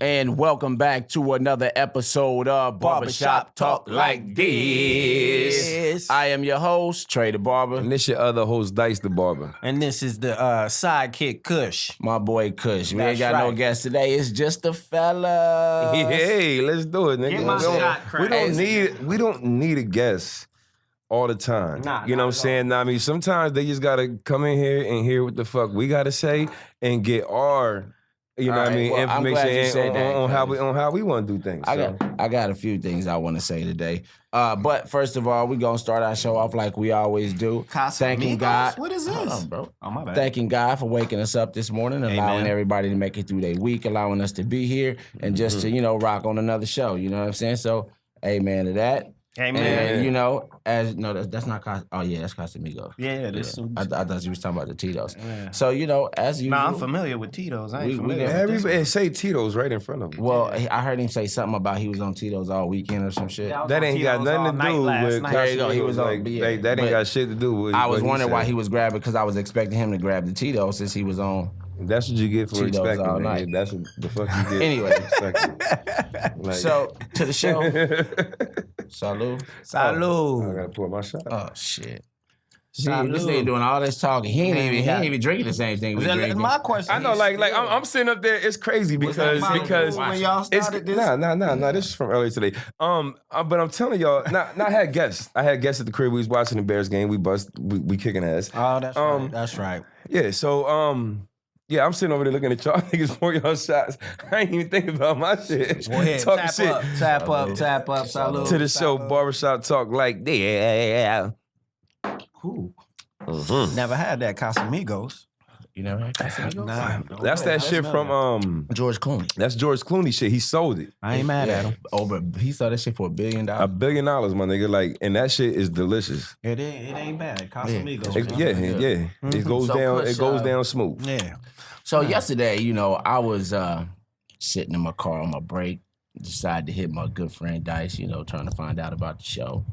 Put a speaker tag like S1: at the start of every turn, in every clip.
S1: And welcome back to another episode of Barbershop Talk Like This. I am your host, Trey the Barber.
S2: And this your other host, Dice the Barber.
S3: And this is the sidekick Kush.
S1: My boy Kush. We ain't
S3: That's
S1: got no
S3: right.
S1: guest today. It's just the fellas.
S2: Hey, let's do it, nigga.
S3: Get my shot,
S2: We don't need a guest all the time. You know what I'm saying? Nah, I mean, sometimes they just gotta come in here and hear what the fuck we gotta say and get our, you know what I mean,
S1: well, I'm glad you said
S2: information
S1: that,
S2: on how we want to do things.
S1: I got a few things I want to say today. But first of all, we're going to start our show off like we always do. Thanking God.
S3: What is this?
S1: Hold on, bro.
S3: Oh, my bad.
S1: Thanking God for waking us up this morning, allowing everybody to make it through their week, allowing us to be here, and just to, rock on another show. You know what I'm saying? So, amen to that.
S3: Amen.
S1: And, that's not Casa. Oh, yeah, that's Casamigos.
S3: Yeah, this
S1: Yeah. I thought you was talking about the Tito's.
S3: Yeah.
S1: So, as usual.
S3: Nah, I'm familiar with Tito's. I ain't
S1: We
S3: familiar
S1: got-
S3: with this.
S2: Everybody say Tito's right in front of him.
S1: Well, I heard him say something about he was on Tito's all weekend or some shit.
S3: Yeah, I was
S2: That
S3: on
S2: ain't got
S3: Tito's all
S2: nothing to
S3: night
S2: do
S3: last
S2: with
S3: night.
S1: There you go, he was on-
S2: like,
S1: yeah,
S2: that ain't
S1: but
S2: got shit to do with
S1: I was
S2: what
S1: wondering why
S2: said.
S1: he was grabbing, because I was expecting him to grab the Tito's since he was on.
S2: That's what you get for
S1: Tito's
S2: expecting,
S1: all
S2: nigga.
S1: night.
S2: That's what the fuck you get
S1: Anyway.
S2: for expecting. Like,
S1: So, to the show. Salud.
S2: I
S3: Salud.
S2: gotta pour my shot.
S1: Oh, shit. See,
S3: Salud.
S1: this nigga doing all this talking. He ain't even drinking the same thing we drinking.
S3: My question
S2: I know,
S3: is
S2: like
S3: still-
S2: I'm sitting up there. It's crazy because
S3: when y'all
S2: it's
S3: started this.
S2: nah. This is from earlier today. But I'm telling y'all, I had guests. I had guests at the crib. We was watching the Bears game. We kicking ass.
S3: Oh, that's right. That's right.
S2: Yeah. So yeah, I'm sitting over there looking at y'all niggas pour y'all shots. I ain't even thinking about my shit.
S3: Go ahead.
S2: Talking
S3: Tap
S2: shit
S3: up. Tap up. Tap up. Salud.
S2: to the show. Barbershop Talk Like yeah.
S3: Ooh. Never had that Casamigos.
S1: You never had Casamigos?
S3: Nah.
S2: That's that shit from
S1: George Clooney.
S2: That's George Clooney shit. He sold it.
S3: I ain't mad at him.
S1: He sold that shit for $1 billion.
S2: $1 billion, my nigga. Like, and that shit is delicious.
S3: It ain't bad. Casamigos.
S2: Yeah. It goes
S1: So
S2: down.
S1: Kush,
S2: It goes down smooth.
S3: Yeah.
S1: So yesterday, I was sitting in my car on my break, decided to hit my good friend Dice, trying to find out about the show.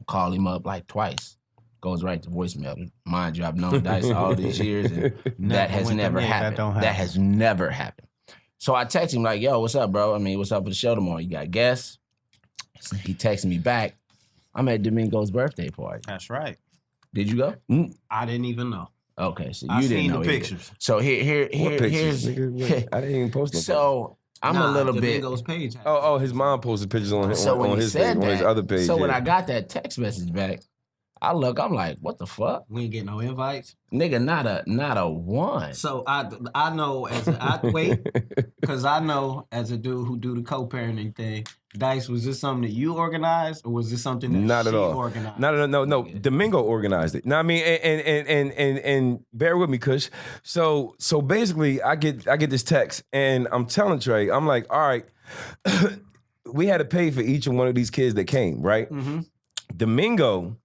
S1: Call him up like twice. Goes right to voicemail. Mind you, I've known Dice all these years, and that has never happened. That has never happened. So I text him like, yo, what's up, bro? I mean, what's up with the show tomorrow? You got guests? So he texted me back. I'm at Domingo's birthday party.
S3: That's right.
S1: Did you go?
S3: I didn't even know.
S1: Okay, so
S3: I
S1: you didn't
S3: seen
S1: know
S3: the
S1: either.
S3: pictures.
S1: So
S2: What
S1: here's
S2: pictures, nigga? I didn't even post no pictures.
S1: so I'm a little bit.
S3: Domingo's page.
S2: Oh, his mom posted pictures on his
S1: So when
S2: on
S1: he
S2: his
S1: said
S2: page, on his
S1: that,
S2: other page.
S1: so when
S2: yeah.
S1: I got that text message back, I'm like, what the fuck,
S3: We ain't getting no invites.
S1: nigga? Not a one.
S3: So I know because I know as a dude who do the co-parenting thing. Dice, was this something that you organized, or was this something that
S2: Not
S3: she
S2: at all.
S3: organized?
S2: No. Domingo organized it. Now I mean, and bear with me, Kush. So basically, I get this text, and I'm telling Trey, I'm like, all right, we had to pay for each and one of these kids that came, right?
S3: Mm-hmm.
S2: Domingo,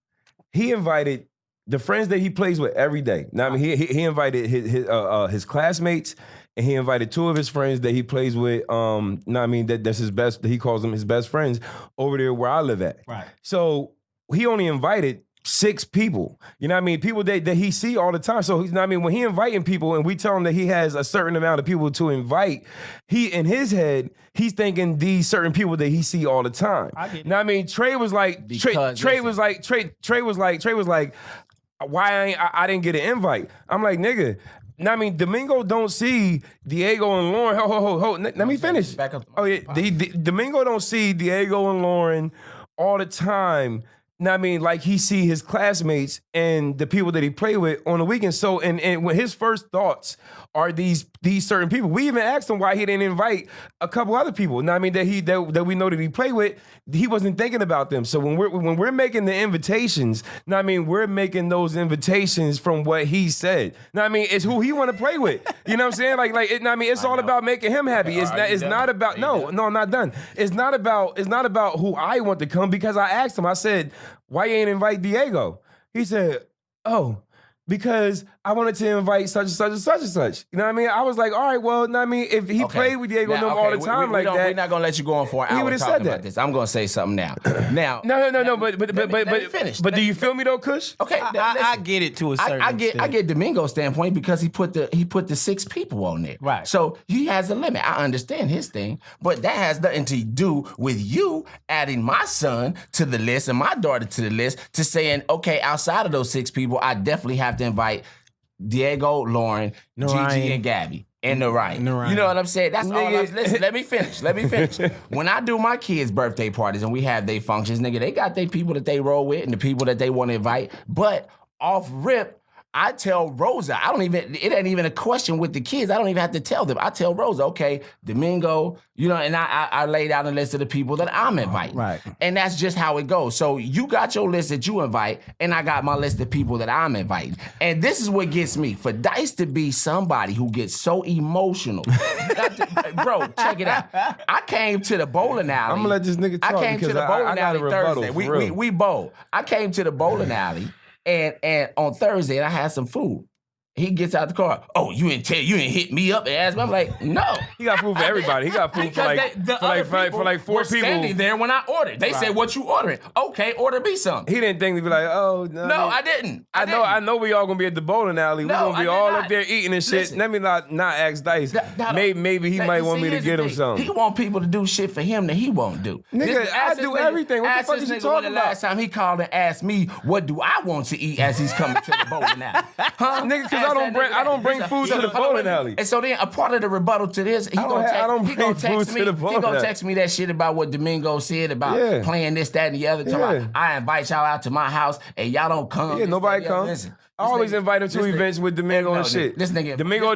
S2: he invited the friends that he plays with every day. Now I mean, he invited his classmates. And he invited two of his friends that he plays with. That's his best. He calls them his best friends over there where I live at.
S3: Right.
S2: So he only invited 6 people. You know what I mean? People that he see all the time. So when he inviting people and we tell him that he has a certain amount of people to invite, he in his head he's thinking these certain people that he see all the time.
S3: I get it.
S2: Now I mean, Trey was like, Trey was like, why I didn't get an invite? I'm like, nigga. Now, I mean, Domingo don't see Diego and Lauren. Ho. Let me finish.
S1: Back up.
S2: Oh, yeah. Domingo don't see Diego and Lauren all the time. Now, I mean, like he see his classmates and the people that he play with on the weekend. So, and when his first thoughts are these certain people. We even asked him why he didn't invite a couple other people. Now, I mean, that we know that he played with. He wasn't thinking about them. So when we're making the invitations, now I mean, we're making those invitations from what he said. Now, I mean, it's who he want to play with. You know what I'm saying? Like I mean, it's all about making him happy. It's not about no, I'm not done. It's not about who I want to come, because I asked him. I said, why you ain't invite Diego? He said, oh, because I wanted to invite such and such and such and such. You know what I mean? I was like, all right, well, you know what I mean? If he played with Diego and them all the time like that.
S1: We're not going to let you go on for an hour
S2: would've
S1: talking
S2: said that.
S1: about this. I'm going to say something now. Now.
S2: No, but
S1: finish.
S2: But do you feel me though, Kush?
S1: Okay,
S3: I get it to a certain extent.
S1: I get Domingo's standpoint because he put the 6 people on there.
S3: Right.
S1: So he has a limit. I understand his thing, but that has nothing to do with you adding my son to the list and my daughter to the list to saying, okay, outside of those 6 people, I definitely have to invite Diego, Lauren, Gigi, and Gabby. And Narayan. You know what I'm saying? That's all. Listen, let me finish. When I do my kids' birthday parties and we have their functions, nigga, they got their people that they roll with and the people that they want to invite. But off rip, I tell Rosa, it ain't even a question with the kids. I don't even have to tell them. I tell Rosa, okay, Domingo, you know, and I laid out a list of the people that I'm inviting.
S3: Right.
S1: And that's just how it goes. So you got your list that you invite, and I got my list of people that I'm inviting. And this is what gets me. For Dice to be somebody who gets so emotional. Bro, check it out. I came to the bowling alley.
S2: I'm going to let this nigga talk.
S1: I came to the bowling alley Thursday. We bowled. I came to the bowling alley. And on Thursday, I had some food. He gets out the car. Oh, you didn't hit me up and ask me. I'm like, no.
S2: He got food for everybody. He got food for like 4 people.
S1: Standing there when I ordered. They said, "What you ordering?" Okay, order me some.
S2: He didn't think to be like, oh no.
S1: No, I didn't.
S2: I know we all gonna be at the bowling alley. We're gonna be all up there eating and shit.
S1: Listen,
S2: let me not ask Dice. Maybe he might want me to get him something.
S1: He want people to do shit for him that he won't do.
S2: Nigga, I do everything. What the fuck is you talking about?
S1: Last time he called and asked me, what do I want to eat as he's coming to the bowling alley? Huh?
S2: Nigga, because I don't bring food to the bowling alley.
S1: And so then a part of the rebuttal to this, he gonna text me that shit about what Domingo said about playing this, that, and the other. About, I invite y'all out to my house and y'all don't come.
S2: Yeah, nobody comes.
S1: Listen,
S2: I always invite him to events with Domingo and shit.
S1: This nigga,
S2: Domingo,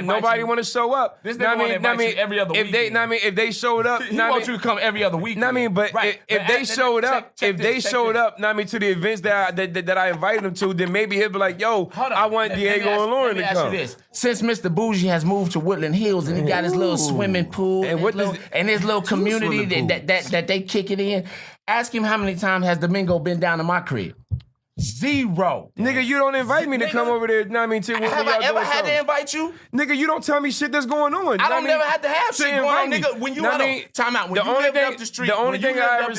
S2: nobody want to show up.
S1: This nigga want to invite you every other week.
S2: If they showed up,
S1: he wants you to come every other week.
S2: If they showed up to the events that I invited them to, then maybe he'll be like, yo, I want Diego and Lauren to come.
S1: Let me ask you this. Since Mr. Bougie has moved to Woodland Hills and he got his little swimming pool and his little community that they kick it in, ask him how many times has Domingo been down to my crib. 0.
S2: Nigga, you don't invite me to come over there. Know what I mean?
S1: Have I ever had to invite you?
S2: Nigga, you don't tell me shit that's going on.
S1: I don't never have to have shit going on, nigga. When you time out. When you lived up the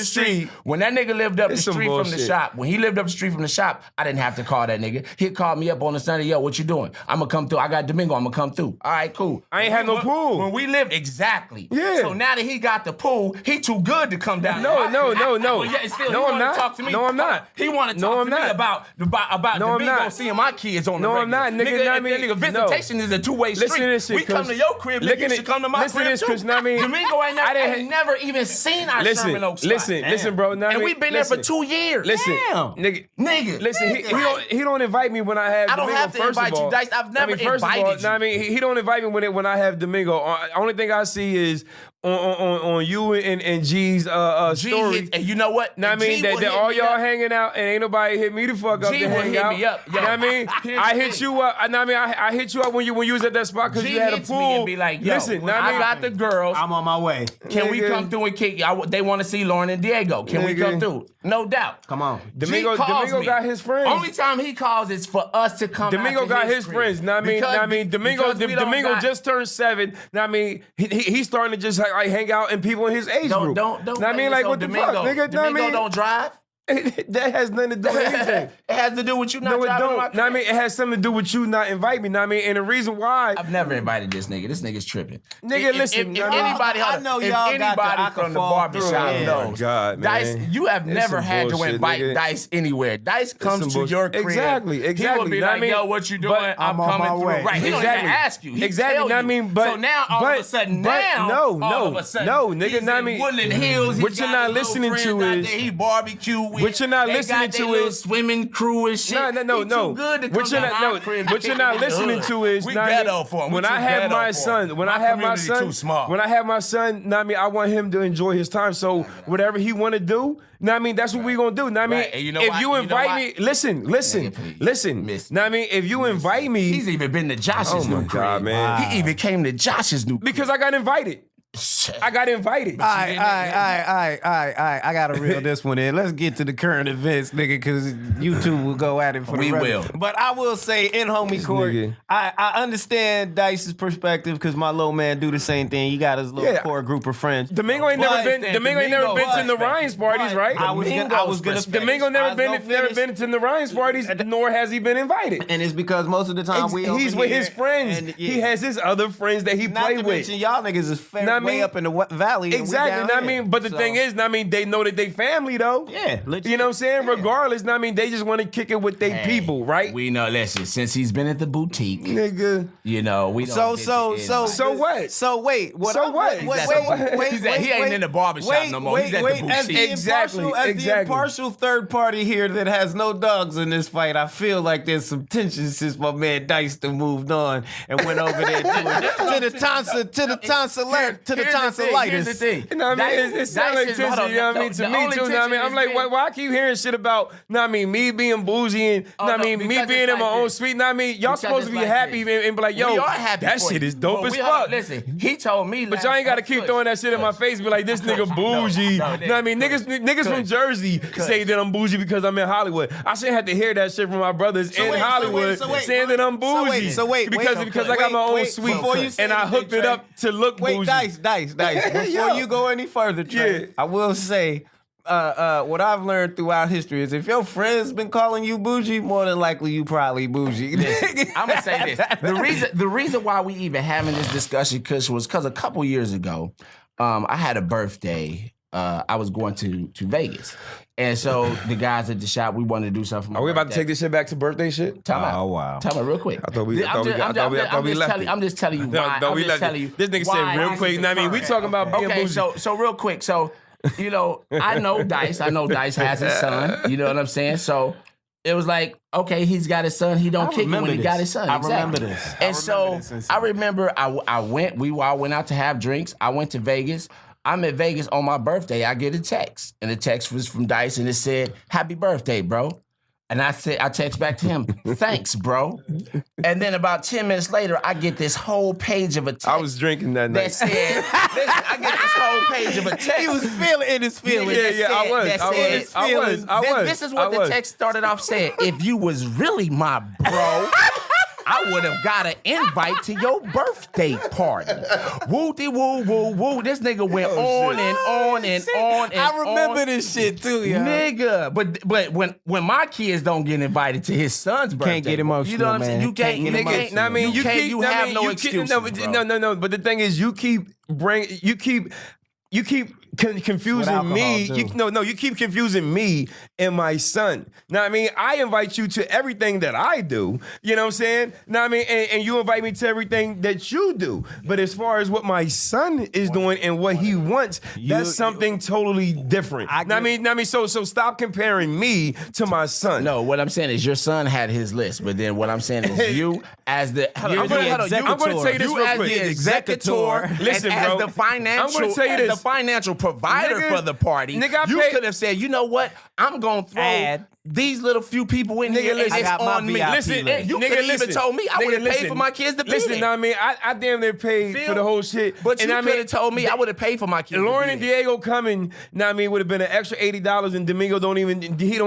S1: street, when that nigga lived up the street from the shop, when he lived up the street from the shop, I didn't have to call that nigga. He'd call me up on a Sunday, yo, what you doing? I'm gonna come through. I got Domingo, I'm gonna come through. All right, cool.
S2: I ain't had no pool.
S1: When we lived, exactly.
S2: Yeah.
S1: So now that he got the pool, he too good to come down.
S2: No.
S1: No, I'm not. Talk to me.
S2: No, I'm not.
S1: He want to talk to me about Domingo seeing my kids on the regular.
S2: No, I'm not, nigga.
S1: Visitation is a two-way street.
S2: Listen to this shit,
S1: we come to your crib, nigga, you should come to my crib too. Domingo ain't never even seen our Sherman Oaks spot.
S2: Listen, bro.
S1: And we've been there for 2 years.
S2: Listen,
S1: nigga.
S2: Listen, he don't invite me when I have Domingo.
S1: I don't have to invite you, Dice. I've never invited you.
S2: He don't invite me when I have Domingo. Only thing I see is on you and G's story.
S1: And you know what?
S2: I mean, that all y'all hanging out and ain't nobody hit me the fuck up to hang out.
S1: Me up.
S2: You know what I mean? I hit you up. I hit you up when you was at that spot because you had a pool.
S1: Me and be like, yo,
S2: listen,
S1: I got the girls.
S3: I'm on my way.
S1: Can we come through and kick? They want to see Lauren and Diego. Can we come through? No doubt.
S3: Come on.
S2: Domingo got his friends.
S1: Only time he calls is for us to come.
S2: Domingo got his friends. Domingo just turned 7. I mean, he's starting to just like hang out and people in his age group.
S1: Don't.
S2: I mean, like what the fuck, nigga?
S1: Domingo don't drive.
S2: That has nothing to do with anything.
S1: It has to do with you not driving my car.
S2: I mean, it has something to do with you not inviting me. I mean, and the reason why
S1: I've never invited this nigga. This nigga's tripping.
S2: Nigga, listen.
S1: If anybody from the barbershop knows,
S2: God,
S1: Dice, you have never had to invite Dice anywhere. Dice comes to your crib.
S2: Exactly.
S1: He will be like, yo, what you doing? I'm coming through. Right. He don't even ask you.
S2: Exactly. I mean, but
S1: so now all of a sudden,
S2: no, nigga. I mean,
S1: Woodland Hills.
S2: What you're not listening to is
S1: he barbecue.
S2: What you're not listening to is
S1: swimming crew and shit.
S2: No.
S1: Good to
S2: what you're not listening to is
S1: when I
S2: have my son. When I have my son, I want him to enjoy his time. So whatever he want to do, that's what we gonna do. If you invite me, listen. If you invite me,
S1: he's even been to Josh's new crib.
S2: God, man.
S1: He even came to Josh's new crib.
S2: Because I got invited. I got invited.
S4: All right. I gotta reel this one in. Let's get to the current events, nigga, because YouTube will go at it for the
S1: We
S4: rest.
S1: will.
S4: But I will say, in homie court,
S2: nigga.
S4: I understand Dice's perspective because my little man do the same thing. He got his little core group of friends.
S2: Domingo ain't never been to the Ryan's parties, right?
S4: I was gonna
S2: Domingo never been to the Ryan's parties, nor has he been invited.
S4: And it's because most of the time
S2: He's with his friends.
S4: and,
S2: He has his other friends that he
S4: not
S2: play
S4: to
S2: with.
S4: mention y'all niggas is way up in the valley.
S2: Exactly. But the thing is, they know that they family though.
S4: Yeah, legit.
S2: You know what I'm saying? Regardless, they just want to kick it with their people, right?
S1: We know. Listen, since he's been at the boutique,
S2: Nigga.
S1: you know, we don't.
S4: So
S2: what?
S4: So wait.
S1: He ain't in the barbershop no more. He's at the boutique.
S4: As the impartial third party here that has no dogs in this fight, I feel like there's some tension since my man Dice done moved on and went over there to the tonsillitis.
S1: Here's the thing.
S2: You know what I mean? It sounds like tension, you know what I mean? To me too, you know what I mean? I'm like, why I keep hearing shit about, me being bougie and, me being in my own suite, y'all supposed to be happy and be like, yo, that shit is dope as fuck.
S1: Listen, he told me.
S2: But y'all ain't gotta keep throwing that shit in my face, be like, this nigga bougie. Niggas from Jersey say that I'm bougie because I'm in Hollywood. I shouldn't have to hear that shit from my brothers in Hollywood saying that I'm bougie. Because I got my own suite and I hooked it up to look bougie.
S4: Dice. Before you go any further, Trey, I will say, what I've learned throughout history is if your friends been calling you bougie, more than likely you probably bougie.
S1: I'm gonna say this: the reason why we even having this discussion was because a couple years ago, I had a birthday. I was going to Vegas, and so the guys at the shop, we wanted to do something.
S2: Are we about to take this shit back to birthday shit?
S1: Time out.
S4: Oh wow!
S1: Time out real quick.
S2: I thought we left it.
S1: I'm just telling you why.
S2: No, we left it. This nigga said real quick. We talking about being bougie.
S1: So real quick. So, I know Dice. I know Dice has his son. You know what I'm saying? So it was like, okay, he's got his son. He don't kick it when he got his son.
S4: I remember this.
S1: And I remember I went. We all went out to have drinks. I went to Vegas. I'm at Vegas on my birthday. I get a text, and the text was from Dice, and it said, "Happy birthday, bro." And I text back to him, "Thanks, bro." And then about 10 minutes later, I get this whole page of a text.
S2: I was drinking that night.
S1: That said, listen, I get this whole page of a text.
S4: He was feeling his feelings.
S2: I was.
S1: This is what the text started off saying. If you was really my bro, I would have got an invite to your birthday party. Woo-de-woo-woo-woo. This nigga went on and on and on and
S4: I remember
S1: on.
S4: this shit too, yo.
S1: Nigga. But when my kids don't get invited to his son's birthday,
S4: Can't get emotional,
S1: you know what I'm saying?
S4: man.
S1: You can't get emotional. You have no excuses, bro.
S2: No. But the thing is, you keep confusing me. You keep confusing me and my son. Now, I invite you to everything that I do. You know what I'm saying? Now, and you invite me to everything that you do. But as far as what my son is doing and what he wants, that's something totally different. So stop comparing me to my son.
S1: No, what I'm saying is your son had his list, but then what I'm saying is you as the
S2: I'm going to tell you this real quick.
S1: The executor,
S2: listen,
S1: as
S2: bro.
S1: the financial,
S2: I'm going to tell you this.
S1: The financial provider for the party.
S2: Nigga,
S1: you could have said, you know what? I'm going to throw these little few people in here and
S2: listen,
S1: it's on me.
S2: Listen,
S1: you could have even told me I would have paid for my kids to be there.
S2: Listen, I damn near paid for the whole shit.
S1: But you could have told me I would have paid for my kids.
S2: Lauren and Diego coming, would have been an extra $80, and Domingo don't even kick it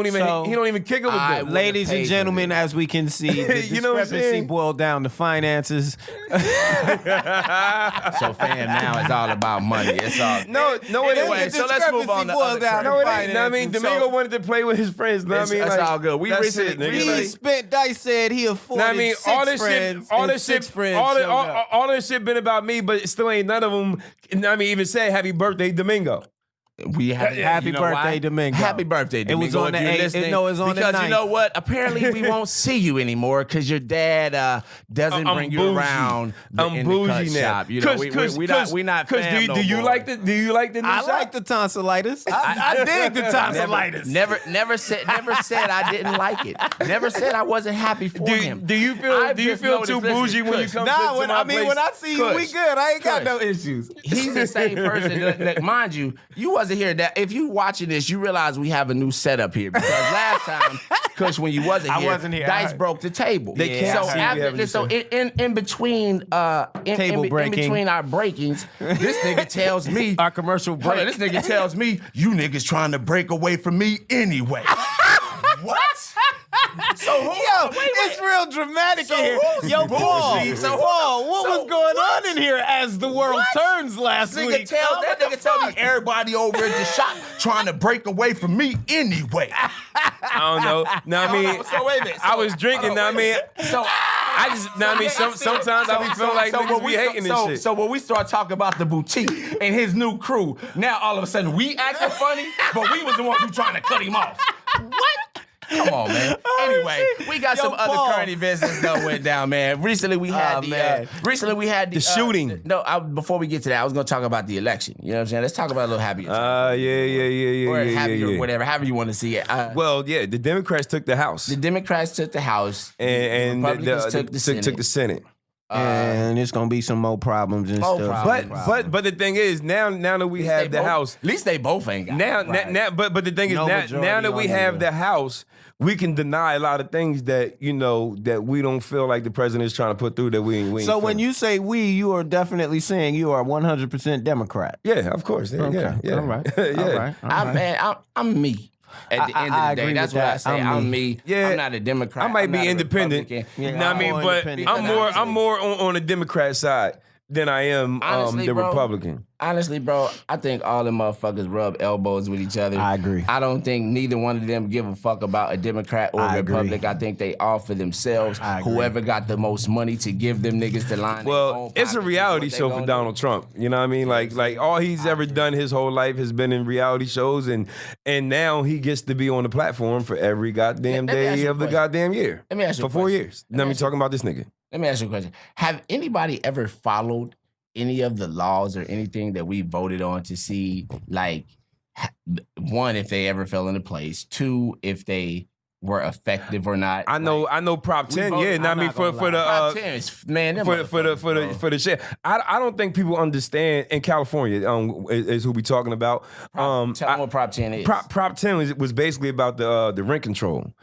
S2: with them.
S4: Ladies and gentlemen, as we can see, the discrepancy boiled down to finances.
S1: So fam, now it's all about money. It's all
S2: anyway.
S1: So let's move on to other track.
S2: No, it ain't. Domingo wanted to play with his friends.
S1: That's all good. We recently,
S4: he spent. Dice said he afforded
S2: all this shit been about me, but still ain't none of them. Even said happy birthday, Domingo.
S1: We have
S4: happy birthday, Domingo.
S1: Happy birthday, Domingo.
S4: It was on the 8th. No, it was on the 9th.
S1: Because you know what? Apparently we won't see you anymore because your dad doesn't bring you around the cut shop. You know, we're not fam no
S2: do you
S1: more.
S2: like the new
S4: I
S2: shop?
S4: like the tonsillitis. I dig the tonsillitis.
S1: Never said I didn't like it. Never said I wasn't happy for him.
S2: Do you feel too bougie when you come to my place?
S4: When I see you, we good. I ain't got no issues.
S1: He's the same person. Mind you wasn't wasn't here, that if you watching this, you realize we have a new setup here because last time, Kush, when you wasn't here, Dice broke the table.
S2: They can't see we have a
S1: so
S2: new
S1: in between
S4: Table breaking.
S1: between our breakings, this nigga tells me
S4: Our commercial break.
S1: hold on, this nigga tells me you niggas trying to break away from me anyway. What? So who?
S4: It's real dramatic in here. Yo, Paul, what was going on in here as the world turns last week?
S1: That nigga tell me everybody over at the shop trying to break away from me anyway.
S2: I don't know. Now I mean,
S1: So wait a minute.
S2: I was drinking. Now I mean,
S1: So
S2: I just. Now I mean, sometimes I be feeling like niggas be hating this shit.
S1: So when we start talking about the boutique and his new crew, now all of a sudden we acting funny, but we was the ones who trying to cut him off. What? Come on, man. Anyway, we got some
S4: Paul.
S1: other current events that went down, man. Recently we had the
S2: shooting.
S1: Before we get to that, I was gonna talk about the election. You know what I'm saying? Let's talk about a little happier. Or happier, or whatever, however you want to see it.
S2: Well, yeah, the Democrats took the House.
S1: The Democrats took the House,
S2: and
S1: Republicans took the Senate.
S4: And it's gonna be some more problems and stuff.
S2: But the thing is, now that we have the House,
S1: at least they both ain't got it.
S2: now, but the thing is, now that we have the House, we can deny a lot of things that that we don't feel like the president is trying to put through that we ain't.
S4: So when you say we, you are definitely saying you are 100% Democrat.
S2: yeah, of course, yeah, yeah.
S4: All right.
S2: yeah.
S4: All right.
S1: I'm me. At the end of the day,
S4: agree
S1: that's
S4: with
S1: what I
S4: that.
S1: say. I'm me.
S2: Yeah.
S1: I'm not a Democrat.
S2: I might
S1: I'm
S2: be
S1: not a
S2: independent.
S1: Republican.
S2: You know what I mean? But
S4: independent.
S2: I'm more on the Democrat side than I am
S1: Honestly,
S2: the
S1: bro,
S2: Republican.
S1: Honestly, bro, I think all the motherfuckers rub elbows with each other.
S4: I agree.
S1: I don't think neither one of them give a fuck about a Democrat or
S4: I
S1: a
S4: agree.
S1: Republican. I think they all for themselves.
S4: I agree.
S1: Whoever got the most money to give them niggas to line their own
S2: Well, it's a
S1: pockets is
S2: reality
S1: what they
S2: show
S1: gonna
S2: for
S1: do.
S2: Donald Trump. You know what I mean? Like all he's ever done his whole life has been in reality shows, and now he gets to be on the platform for every goddamn
S1: Let me ask
S2: day
S1: you a
S2: of the
S1: question.
S2: goddamn year.
S1: Let me ask you
S2: for
S1: a
S2: 4
S1: question.
S2: years. Let me talking about this nigga.
S1: Let me ask you a question. Have anybody ever followed any of the laws or anything that we voted on to see, like, one, if they ever fell into place, two, if they were effective or not?
S2: I know Prop 10.
S1: voted-
S2: Yeah,
S1: I'm
S2: and I mean
S1: not
S2: for
S1: gonna
S2: the
S1: lie. Prop 10 is, man, them
S2: for
S1: motherfuckers, bro.
S2: the shit. I don't think people understand in California is who we talking about.
S1: Tell them what Prop 10 is.
S2: Prop 10 was basically about the rent control.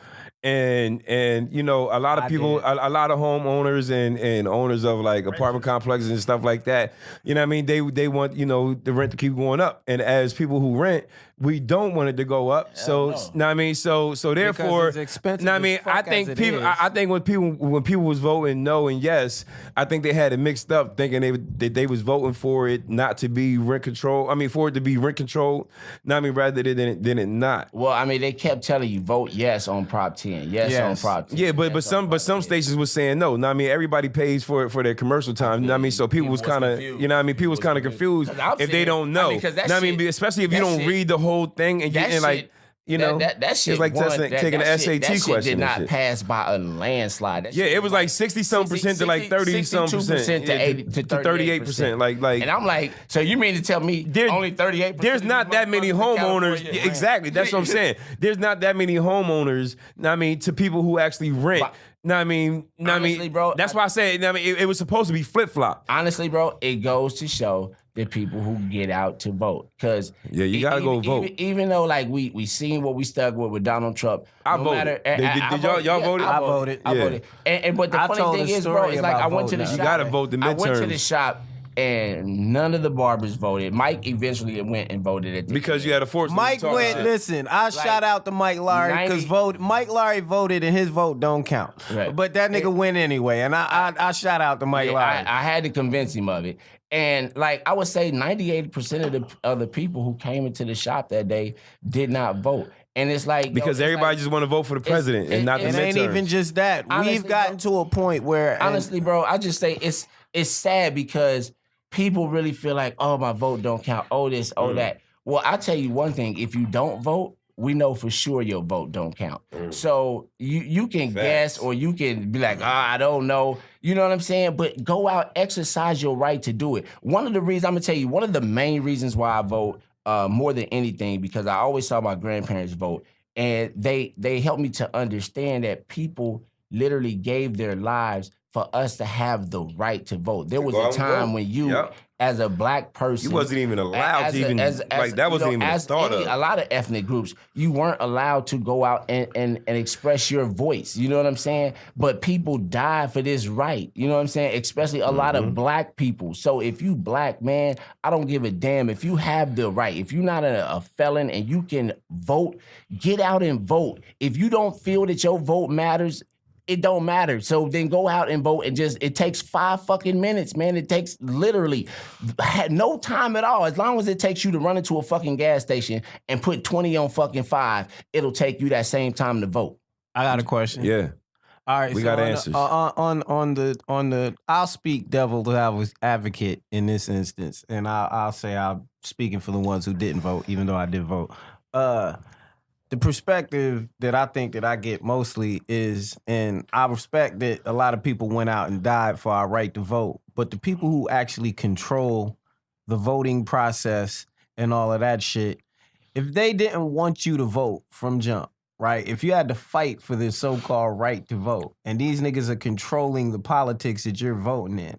S2: And a lot of people, a lot of homeowners and owners of like apartment complexes and stuff like that, you know what I mean? They want, the rent to keep going up. And as people who rent, we don't want it to go up. So, know what I mean? So therefore,
S4: it's expensive
S2: know what I mean?
S4: as fuck
S2: I think
S4: as it
S2: people,
S4: is.
S2: I think when people was voting no and yes, I think they had it mixed up, thinking that they was voting for it not to be rent control. I mean, for it to be rent controlled. Know what I mean? Rather than it not.
S1: Well, I mean, they kept telling you vote yes on Prop 10, yes on Prop 10.
S2: Yeah, but
S1: yes
S2: some
S1: on Prop 10.
S2: stations was saying no. Know what I mean? Everybody pays for their commercial time. Know what I mean? So people was kind of,
S1: confused.
S2: you know what I mean? People was kind of confused
S1: I'm
S2: if they
S1: saying-
S2: don't know.
S1: I mean, 'cause that
S2: Know what I mean?
S1: shit-
S2: Especially if you
S1: that
S2: don't
S1: shit-
S2: read the whole thing and
S1: That
S2: and like,
S1: shit-
S2: you know,
S1: that shit
S2: it's like
S1: won-
S2: taking an
S1: that
S2: SAT
S1: shit
S2: question.
S1: did
S2: and
S1: not
S2: shit.
S1: pass by a landslide. That
S2: Yeah,
S1: shit
S2: it was like 60-some% to like 30-some%
S1: to 80 to
S2: 38%. Like,
S1: and I'm like, so you mean to tell me only 38%?
S2: There's not that many homeowners.
S1: Yeah,
S2: exactly. That's what I'm saying. There's not that many homeowners. Know what I mean, to people who actually rent. Know what I mean? Know what I
S1: Honestly,
S2: mean,
S1: bro,
S2: that's why I said. I mean, it was supposed to be flip flop.
S1: Honestly, bro, it goes to show the people who get out to vote. Because
S2: Yeah, you gotta go vote.
S1: Even though like we seen what we stuck with Donald Trump.
S2: I
S1: no
S2: voted.
S1: Matter,
S2: Did y'all voted?
S4: I voted.
S1: I
S2: Yeah.
S1: voted. And but the
S4: I
S1: funny
S4: told
S1: thing
S4: a
S1: is, bro,
S4: story
S1: it's like
S4: about
S1: I went to the
S4: voting.
S1: shop.
S2: You gotta vote the
S1: I went to the
S2: midterms.
S1: shop and none of the barbers voted. Mike eventually went and voted at the
S2: Because you had a force.
S4: Mike went. Listen, I shout out to Mike Laurie because
S1: 90
S4: Mike Laurie voted and his vote don't count.
S1: Right.
S4: But that nigga went anyway, and I shout out to Mike
S1: Yeah,
S4: Laurie.
S1: I had to convince him of it. And like I would say 98% of the people who came into the shop that day did not vote. And it's like
S2: Because
S1: yo, it's
S2: everybody
S1: like-
S2: just want to vote for the president and not the
S4: It
S2: midterms.
S4: ain't even just that.
S1: Honestly,
S4: We've gotten to a point where
S1: honestly, bro, I just say it's sad because people really feel like, oh, my vote don't count. Oh, this, oh, that. Well, I'll tell you one thing. If you don't vote, we know for sure your vote don't count. So you can guess or you can be like, I don't know. You know what I'm saying? But go out, exercise your right to do it. One of the reasons, I'm going to tell you, one of the main reasons why I vote more than anything, because I always saw my grandparents vote. And they helped me to understand that people literally gave their lives for us to have the right to vote. There was
S2: go out
S1: a
S2: and
S1: time
S2: vote.
S1: when you
S2: Yep.
S1: as a black person,
S2: You wasn't even allowed to even like that wasn't even a thought of.
S1: A lot of ethnic groups, you weren't allowed to go out and express your voice. You know what I'm saying? But people die for this right. You know what I'm saying? Especially a lot of black people. So if you black, man, I don't give a damn. If you have the right, if you're not a felon and you can vote, get out and vote. If you don't feel that your vote matters, it don't matter. So then go out and vote and it takes 5 fucking minutes, man. It takes literally no time at all. As long as it takes you to run into a fucking gas station and put 20 on fucking 5, it'll take you that same time to vote.
S4: I got a question.
S2: Yeah.
S4: All right,
S2: We
S4: so
S2: got answers.
S4: On the I'll speak devil's advocate in this instance, and I'll say I'm speaking for the ones who didn't vote, even though I did vote. The perspective that I think that I get mostly is, and I respect that a lot of people went out and died for our right to vote, but the people who actually control the voting process and all of that shit, if they didn't want you to vote from jump, right? If you had to fight for this so-called right to vote, and these niggas are controlling the politics that you're voting in,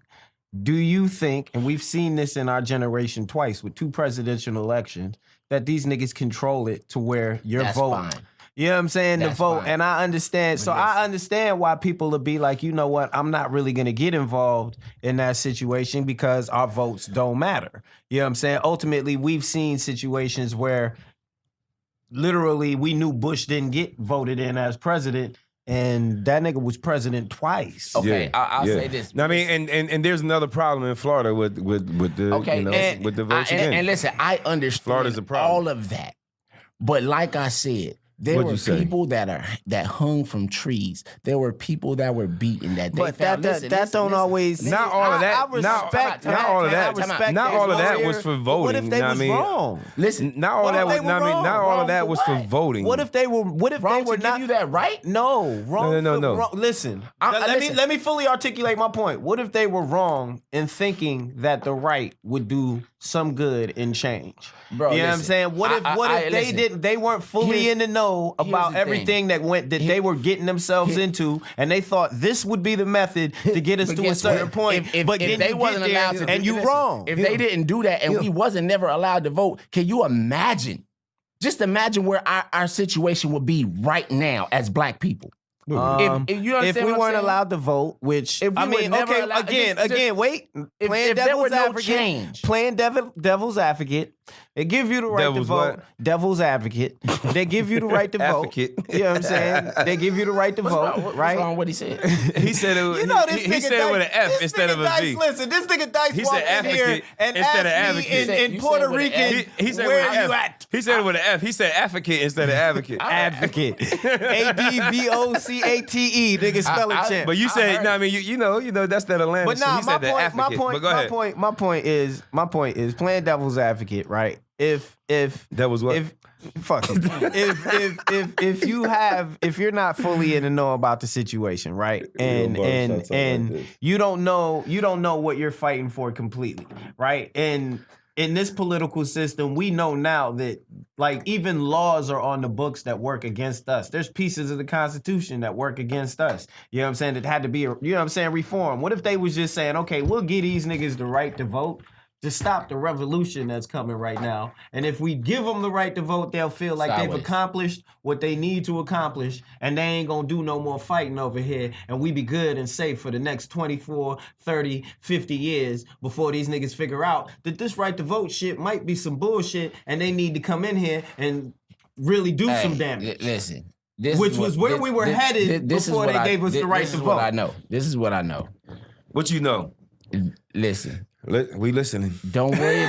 S4: do you think, and we've seen this in our generation twice with 2 presidential elections, that these niggas control it to where your
S1: That's
S4: vote,
S1: fine.
S4: you know what I'm saying,
S1: That's
S4: the vote,
S1: fine.
S4: and I understand. So I understand why people will be like, you know what, I'm not really gonna get involved in that situation because our votes don't matter. You know what I'm saying? Ultimately, we've seen situations where literally we knew Bush didn't get voted in as president, and that nigga was president twice.
S1: Okay, I'll say this.
S2: No, I mean, and there's another problem in Florida with the with the votes again.
S1: And listen, I understand
S2: Florida's a problem.
S1: all of that, but like I said, there
S2: What'd
S1: were
S2: you say?
S1: people that hung from trees. There were people that were beaten that they
S4: But
S1: found.
S4: that don't always.
S2: Not all of that.
S4: I respect
S2: Not all of
S4: I
S2: that.
S4: respect
S2: Not
S4: that.
S2: all of that was for voting.
S4: What if they
S2: know what
S4: was
S2: I mean?
S4: wrong?
S1: Listen,
S2: Not all
S4: What
S2: that
S4: if
S2: was.
S4: they were
S2: I mean,
S4: wrong?
S2: not all
S1: Wrong
S2: of that
S1: for
S2: was
S1: what?
S2: for voting.
S4: What if they were? What if
S1: wrong
S4: they were
S1: to
S4: not?
S1: give you that right?
S4: No, wrong.
S2: No.
S4: Wrong. Listen,
S1: listen.
S4: let me fully articulate my point. What if they were wrong in thinking that the right would do some good and change?
S1: Bro,
S4: you know what I'm
S1: listen.
S4: saying? What if they
S1: listen.
S4: didn't? They weren't fully
S1: Here's-
S4: in the know
S1: here's
S4: about
S1: the
S4: everything
S1: thing.
S4: that they were getting themselves into, and they thought this would be the method to get us
S1: But
S4: to a
S1: guess
S4: certain
S1: what?
S4: point. but
S1: if
S4: then
S1: they
S4: you
S1: wasn't
S4: get there
S1: allowed to,
S4: and you
S1: listen,
S4: wrong.
S1: If they didn't do that and we wasn't never allowed to vote, can you imagine? Just imagine where our situation would be right now as black people.
S4: If
S1: you
S4: we
S1: understand what I'm
S4: weren't
S1: saying?
S4: allowed to vote, which
S1: If we
S4: I
S1: were
S4: mean,
S1: never
S4: okay,
S1: allowed-
S4: again, wait.
S1: if
S4: Playing
S1: there were
S4: devil's
S1: no
S4: advocate,
S1: change.
S4: playing devil's advocate, they give you the right
S2: Devil's
S4: to vote.
S2: what?
S4: Devil's advocate, they give you the right to vote.
S2: Advocate.
S4: You know what I'm saying? They give you the right to vote,
S1: What's
S4: right?
S1: wrong with what he said?
S2: He said it.
S4: You know this
S2: he
S4: nigga
S2: said it with an
S4: Dice-
S2: F
S4: this
S2: instead
S4: nigga
S2: of a
S4: Dice,
S2: V.
S4: Listen, this nigga Dice
S2: He
S4: walked
S2: said
S4: in here
S2: advocate
S4: and
S2: instead of
S4: asked me
S2: advocate.
S4: in
S1: You said
S4: Puerto
S1: with an
S4: Rican,
S1: F.
S2: He said
S4: where
S2: with an
S4: you
S2: F.
S4: at?
S2: He said it with an F. He said advocate instead of advocate.
S4: Advocate. ADVOCATE, nigga, spelling champ.
S2: But you
S1: I
S2: say,
S1: heard
S2: no, I mean, you know, that's that Atlanta.
S4: But
S2: shit.
S4: nah,
S2: He said the advocate. But go ahead.
S4: my point is playing devil's advocate, right? If
S2: That was what?
S4: if fuck it. if you're not fully in the know about the situation, right? And
S2: Barbershop talk like this.
S4: you don't know what you're fighting for completely, right? And in this political system, we know now that like even laws are on the books that work against us. There's pieces of the Constitution that work against us. You know what I'm saying? That had to be, you know what I'm saying, reform. What if they was just saying, okay, we'll give these niggas the right to vote to stop the revolution that's coming right now. And if we give them the right to vote, they'll feel like they've
S1: Sideways.
S4: accomplished what they need to accomplish, and they ain't gonna do no more fighting over here, and we be good and safe for the next 24, 30, 50 years before these niggas figure out that this right to vote shit might be some bullshit, and they need to come in here and really do
S1: Hey,
S4: some damage.
S1: Listen.
S4: Which was where we were headed before they gave us the right to
S1: This is
S4: vote.
S1: what I know. This is what I know.
S2: What you know?
S1: Listen.
S2: We listening.
S1: Don't worry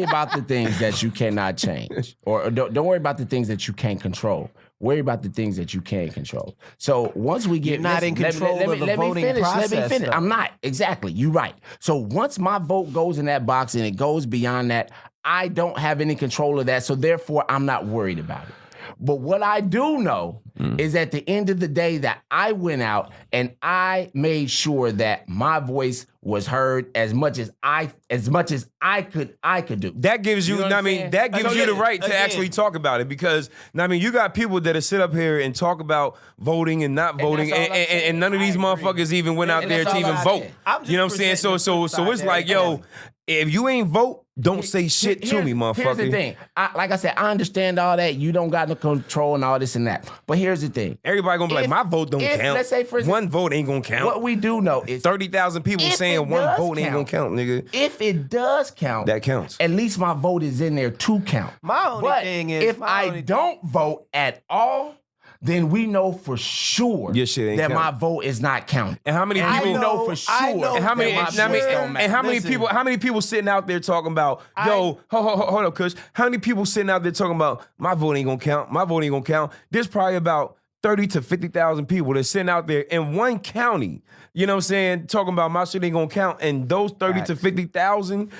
S1: about the things that you cannot change, or don't worry about the things that you can't control. Worry about the things that you can control. So once we get
S4: You're not in control of the voting
S1: Let me
S4: process,
S1: finish.
S4: though.
S1: I'm not. Exactly. You're right. So once my vote goes in that box and it goes beyond that, I don't have any control of that. So therefore, I'm not worried about it. But what I do know is at the end of the day that I went out and I made sure that my voice was heard as much as I could do.
S2: That gives you,
S1: You know what
S2: I
S1: I'm
S2: mean,
S1: saying?
S2: that gives you the right to
S4: again.
S2: actually talk about it because, I mean, you got people that sit up here and talk about voting and not voting,
S1: that's all I'm saying.
S2: and none of these
S1: I agree.
S2: motherfuckers even went out
S1: And
S2: there
S1: that's
S2: to
S1: all
S2: even
S1: I
S2: vote.
S1: said.
S4: I'm just
S2: You know what I'm saying?
S4: presenting
S2: So
S4: the flip
S2: it's
S4: side
S2: like,
S4: there.
S2: yo, if you ain't vote, don't say shit to me, motherfucker.
S1: Here's the thing. Like I said, I understand all that. You don't got no control and all this and that. But here's the thing.
S2: Everybody gonna be like,
S1: If-
S2: my vote don't
S1: if,
S2: count.
S1: let's say, for instance,
S2: one vote ain't gonna count.
S1: What we do know is
S2: 30,000 people
S1: if
S2: saying
S1: it
S2: one
S1: does
S2: vote ain't gonna count, nigga.
S1: if it does count,
S2: That counts.
S1: At least my vote is in there to count.
S4: My only
S1: but
S4: thing is,
S1: if
S4: my
S1: I
S4: only-
S1: don't vote at all, then we know for sure
S2: Your shit ain't
S1: that my
S2: counting.
S1: vote is not counted.
S2: And how many
S1: And
S2: people
S1: I know for sure?
S4: I know
S2: And how many?
S1: that my
S2: And how many,
S1: voice don't matter.
S2: and how many
S4: Listen.
S2: people? How many people sitting out there talking about? Yo, hold up, Kush. How many people sitting out there talking about my vote ain't gonna count? My vote ain't gonna count. There's probably about 30 to 50,000 people that's sitting out there in one county. You know what I'm saying? Talking about my shit ain't gonna count, and those 30 to 50,000,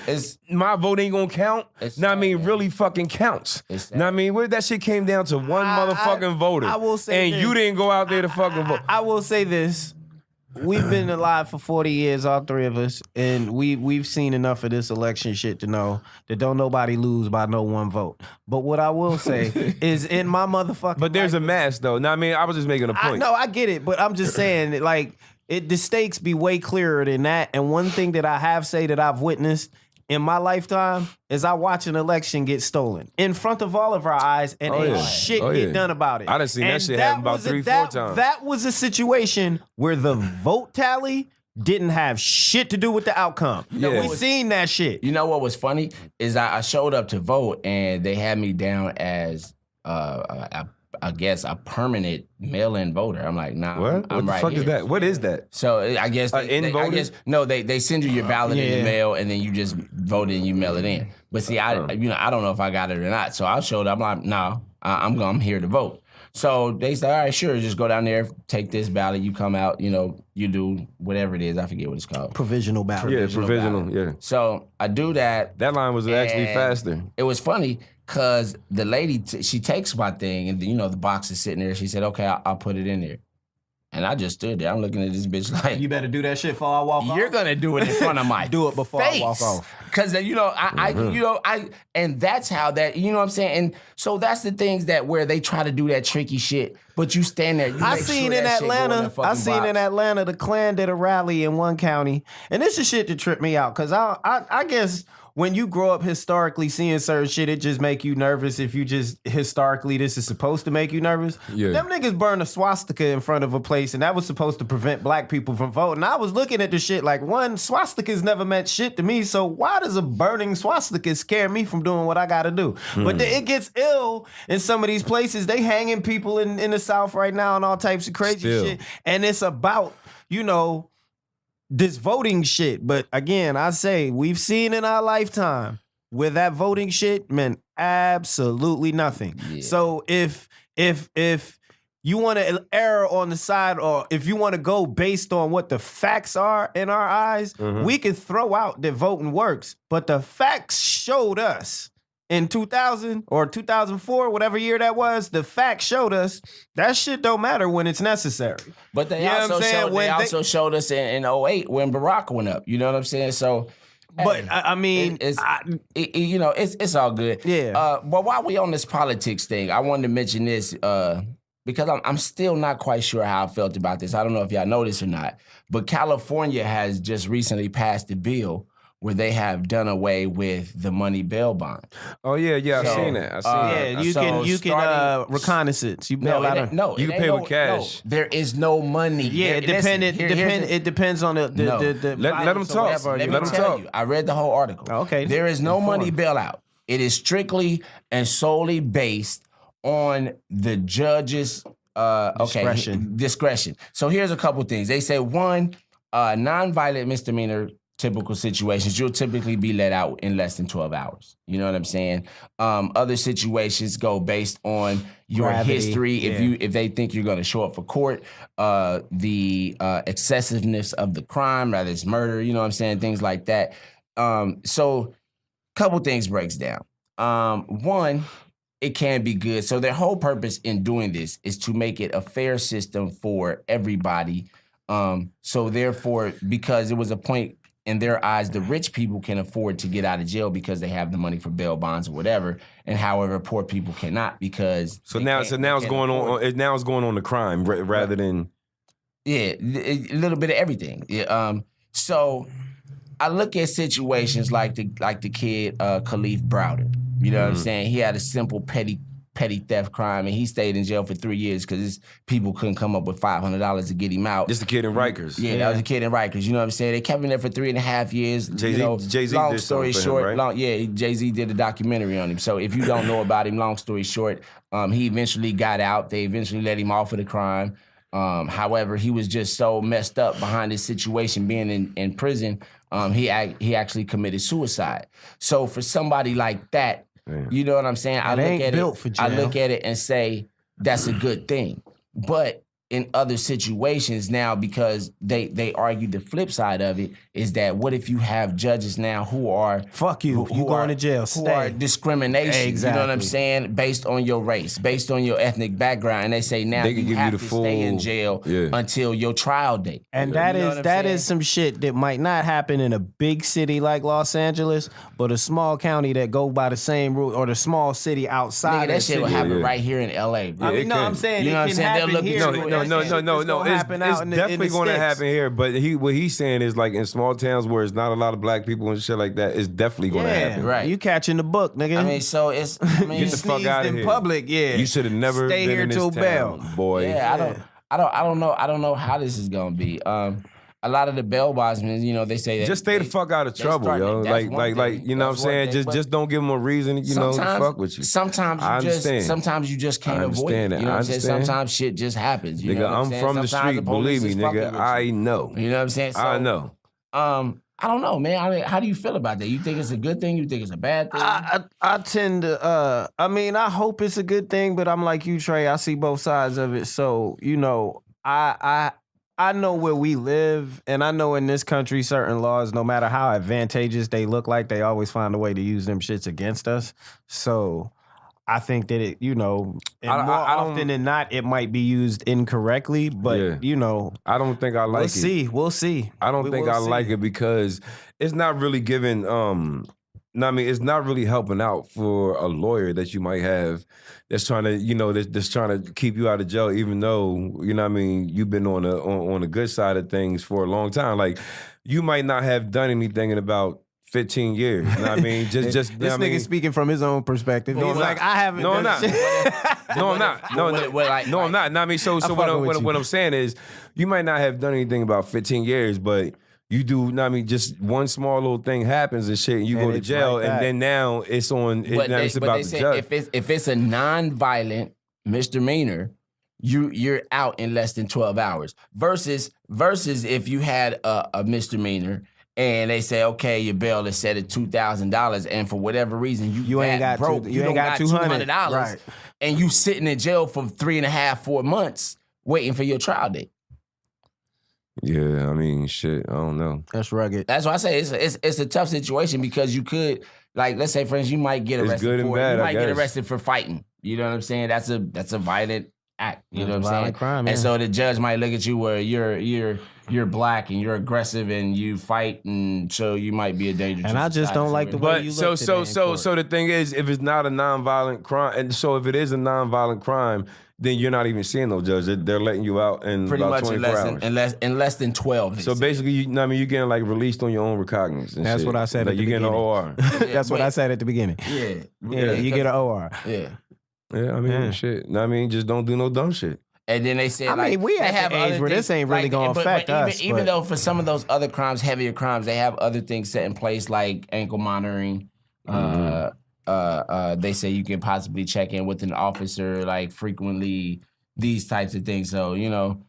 S2: my vote ain't gonna count.
S1: It's
S2: Know what I
S1: sad,
S2: mean?
S1: man.
S2: Really fucking counts.
S1: It's
S2: Know what I mean? What if that shit came down to one motherfucking voter,
S4: I will say
S2: and
S4: this.
S2: you didn't go out there to fucking vote.
S4: I will say this. We've been alive for 40 years, all three of us, and we've seen enough of this election shit to know that don't nobody lose by no one vote. But what I will say is in my motherfucking
S2: But there's
S4: life,
S2: a mass though. Know what I mean? I was just making a point.
S4: I get it, but I'm just saying that, like, the stakes be way clearer than that. And one thing that I have say that I've witnessed in my lifetime is I watch an election get stolen in front of all of our eyes, and
S2: Oh,
S4: ain't
S2: yeah.
S4: shit
S2: Oh,
S4: get
S2: yeah.
S4: done about it.
S2: I done seen that
S4: And
S2: shit happen about
S4: was a-
S2: 3-4 times.
S4: That was a situation where the vote tally didn't have shit to do with the outcome.
S2: Yeah.
S4: We seen that shit.
S1: You know what was funny is I showed up to vote and they had me down as I guess a permanent mail-in voter. I'm like, nah,
S2: What?
S1: I'm
S2: What the
S1: right
S2: fuck
S1: here.
S2: is that? What is that?
S1: So I guess
S2: in-voter?
S1: they send you your ballot in the
S4: Yeah.
S1: mail and then you just vote and you mail it in. But see, I don't know if I got it or not. So I showed up. I'm like, no, I'm here to vote. So they said, all right, sure, just go down there, take this ballot, you come out, you do whatever it is. I forget what it's called.
S4: Provisional ballot.
S2: Yeah,
S1: Provisional
S2: provisional.
S1: ballot.
S2: Yeah,
S1: So I do that.
S2: that line was actually
S1: And
S2: faster.
S1: It was funny because the lady, she takes my thing and, the box is sitting there. She said, okay, I'll put it in there. And I just stood there. I'm looking at this bitch like,
S4: You better do that shit before I walk off.
S1: you're gonna do it in front of my
S4: Do it before I walk off.
S1: Because and that's how that, you know what I'm saying? And so that's the things that where they try to do that tricky shit, but you stand there.
S4: I seen in Atlanta. I seen in Atlanta the Klan did a rally in one county, and this is shit that tripped me out because I guess when you grow up historically seeing certain shit, it just make you nervous. If you just historically, this is supposed to make you nervous.
S2: Yeah.
S4: Them niggas burned a swastika in front of a place, and that was supposed to prevent black people from voting. I was looking at the shit like, one, swastikas never meant shit to me, so why does a burning swastika scare me from doing what I gotta do? But it gets ill in some of these places. They hanging people in the South right now and all types of crazy
S2: Still.
S4: shit, and it's about, this voting shit. But again, I say we've seen in our lifetime where that voting shit meant absolutely nothing.
S1: Yeah.
S4: So if you want to err on the side, or if you want to go based on what the facts are in our eyes, we can throw out that voting works. But the facts showed us in 2000 or 2004, whatever year that was, the facts showed us that shit don't matter when it's necessary.
S1: But they
S4: You know what I'm
S1: also
S4: saying?
S1: showed,
S4: When
S1: they
S4: they-
S1: also showed us in 08 when Barack went up. You know what I'm saying? So,
S4: But
S1: hey,
S4: I mean,
S1: it's all good.
S4: Yeah.
S1: But while we on this politics thing, I wanted to mention this because I'm still not quite sure how I felt about this. I don't know if y'all know this or not, but California has just recently passed a bill where they have done away with the money bail bond.
S2: Oh yeah, I
S1: So,
S2: seen that. I seen that.
S4: yeah, you
S1: so
S4: can
S1: starting-
S4: reconnaissance. You bail out.
S1: You
S2: can
S1: ain't
S2: pay with cash.
S1: there is no money.
S4: Yeah, it depends on the
S2: Let them
S4: violence or
S2: talk.
S4: whatever.
S1: Let
S2: Let
S1: me
S2: them
S1: tell
S2: talk.
S1: you, I read the whole article.
S4: Okay.
S1: There is no
S4: Inform.
S1: money bailout. It is strictly and solely based on the judge's discretion. So here's a couple things. They say one, nonviolent misdemeanor typical situations, you'll typically be let out in less than 12 hours. You know what I'm saying? Other situations go based on your
S4: Gravity,
S1: history.
S4: yeah.
S1: If they think you're going to show up for court, the excessiveness of the crime, rather it's murder, you know what I'm saying? Things like that. So couple things breaks down. One, it can be good. So their whole purpose in doing this is to make it a fair system for everybody. So therefore, because it was a point in their eyes, the rich people can afford to get out of jail because they have the money for bail bonds or whatever, and however, poor people cannot because.
S2: So now it's going on. Now it's going on the crime rather than.
S1: Yeah, a little bit of everything. Yeah. So I look at situations like the kid Khalif Browder. You know what I'm saying? He had a simple petty theft crime, and he stayed in jail for 3 years because his people couldn't come up with $500 to get him out.
S2: This the kid in Rikers.
S1: Yeah, that was the kid in Rikers. You know what I'm saying? They kept him there for 3.5 years.
S2: Jay-Z
S1: long
S2: did
S1: story
S2: something
S1: short,
S2: for him, right?
S1: Jay-Z did a documentary on him. So if you don't know about him, long story short, he eventually got out. They eventually let him off of the crime. However, he was just so messed up behind his situation being in prison. He actually committed suicide. So for somebody like that, you know what I'm saying? I look at it and say that's a good thing. But in other situations now, because they argue the flip side of it is that what if you have judges now who are
S4: fuck you, you going to jail,
S1: who are discrimination,
S4: exactly.
S1: You know what I'm saying, based on your race, based on your ethnic background, and they say now you have to stay in jail until your trial date.
S4: And that is some shit that might not happen in a big city like Los Angeles, but a small county that go by the same rule, or the small city outside.
S1: Nigga, that shit will happen right here in LA. Bro.
S4: I mean, I'm saying
S1: you know what I'm saying? They'll look
S2: No. It's definitely going to happen here. But what he's saying is like in small towns where it's not a lot of black people and shit like that, it's definitely going to happen.
S1: Right.
S4: You catching the book, nigga.
S1: I mean, so it's
S2: get the fuck out of
S4: in
S2: here.
S4: Public, yeah.
S2: You should have never
S4: stay
S2: been
S4: here
S2: in this
S4: till
S2: town,
S4: bail,
S2: boy.
S1: Yeah, I don't know how this is gonna be. A lot of the bail bondsmen, you know, they say that
S2: just stay the fuck out of trouble, yo. Like, you know what I'm saying? Just don't give them a reason, you know, to fuck with you.
S1: Sometimes you just can't avoid it. You know what I'm saying? Sometimes shit just happens. You know what I'm saying?
S2: I'm from the street, believe me, nigga. I know.
S1: You know what I'm saying? So,
S2: I know.
S1: I don't know, man. I mean, how do you feel about that? You think it's a good thing? You think it's a bad thing?
S4: I tend to, I mean, I hope it's a good thing, but I'm like you, Trey. I see both sides of it. So, you know, I know where we live, and I know in this country, certain laws, no matter how advantageous they look like, they always find a way to use them shits against us. So I think that it, you know, more often than not, it might be used incorrectly, but you know,
S2: I don't think I like it.
S4: We'll see.
S2: I don't think I like it because it's not really giving. I mean, it's not really helping out for a lawyer that you might have that's trying to, you know, that's trying to keep you out of jail, even though, you know what I mean, you've been on the good side of things for a long time. Like, you might not have done anything in about 15 years. You know what I mean? Just
S4: this nigga speaking from his own perspective. He's like, I haven't.
S2: No, I'm not. No, I'm not. No, I'm not. I mean, so what I'm saying is, you might not have done anything about 15 years, but you do. I mean, just one small little thing happens and shit, and you go to jail, like and then now it's on. It's about the judge.
S1: If it's a non-violent misdemeanor, you're out in less than 12 hours. Versus if you had a misdemeanor and they say, okay, your bail is set at $2,000, and for whatever reason you ain't got broke, you ain't got $200, right? And you sitting in jail for 3.5-4 months waiting for your trial date.
S2: Yeah, I mean, shit, I don't know.
S4: That's rugged.
S1: That's why I say it's a tough situation because you could, like, let's say, for instance, you might get arrested.
S2: It's good and bad,
S1: you might get arrested for fighting. You know what I'm saying? That's a violent act. You know what I'm saying?
S4: Crime,
S1: and so the judge might look at you where you're black and you're aggressive and you fight, and so you might be a danger.
S4: And I just don't like the way you look.
S2: So the thing is, if it's not a nonviolent crime, and so if it is a nonviolent crime, then you're not even seeing no judge. They're letting you out in
S1: pretty
S2: about
S1: much
S2: 24 hours.
S1: in less than 12.
S2: So basically, you're getting like released on your own recognizance. And
S4: that's
S2: shit.
S4: what I said.
S2: Like you're getting an OR.
S4: That's what I said at the beginning.
S1: Yeah,
S4: you get an OR.
S1: Yeah.
S2: Yeah, I mean, shit. I mean, just don't do no dumb shit.
S1: And then they said,
S4: I mean, we have the age where this ain't really gonna affect us.
S1: Even though for some of those other crimes, heavier crimes, they have other things set in place like ankle monitoring. They say you can possibly check in with an officer like frequently. These types of things. So, you know,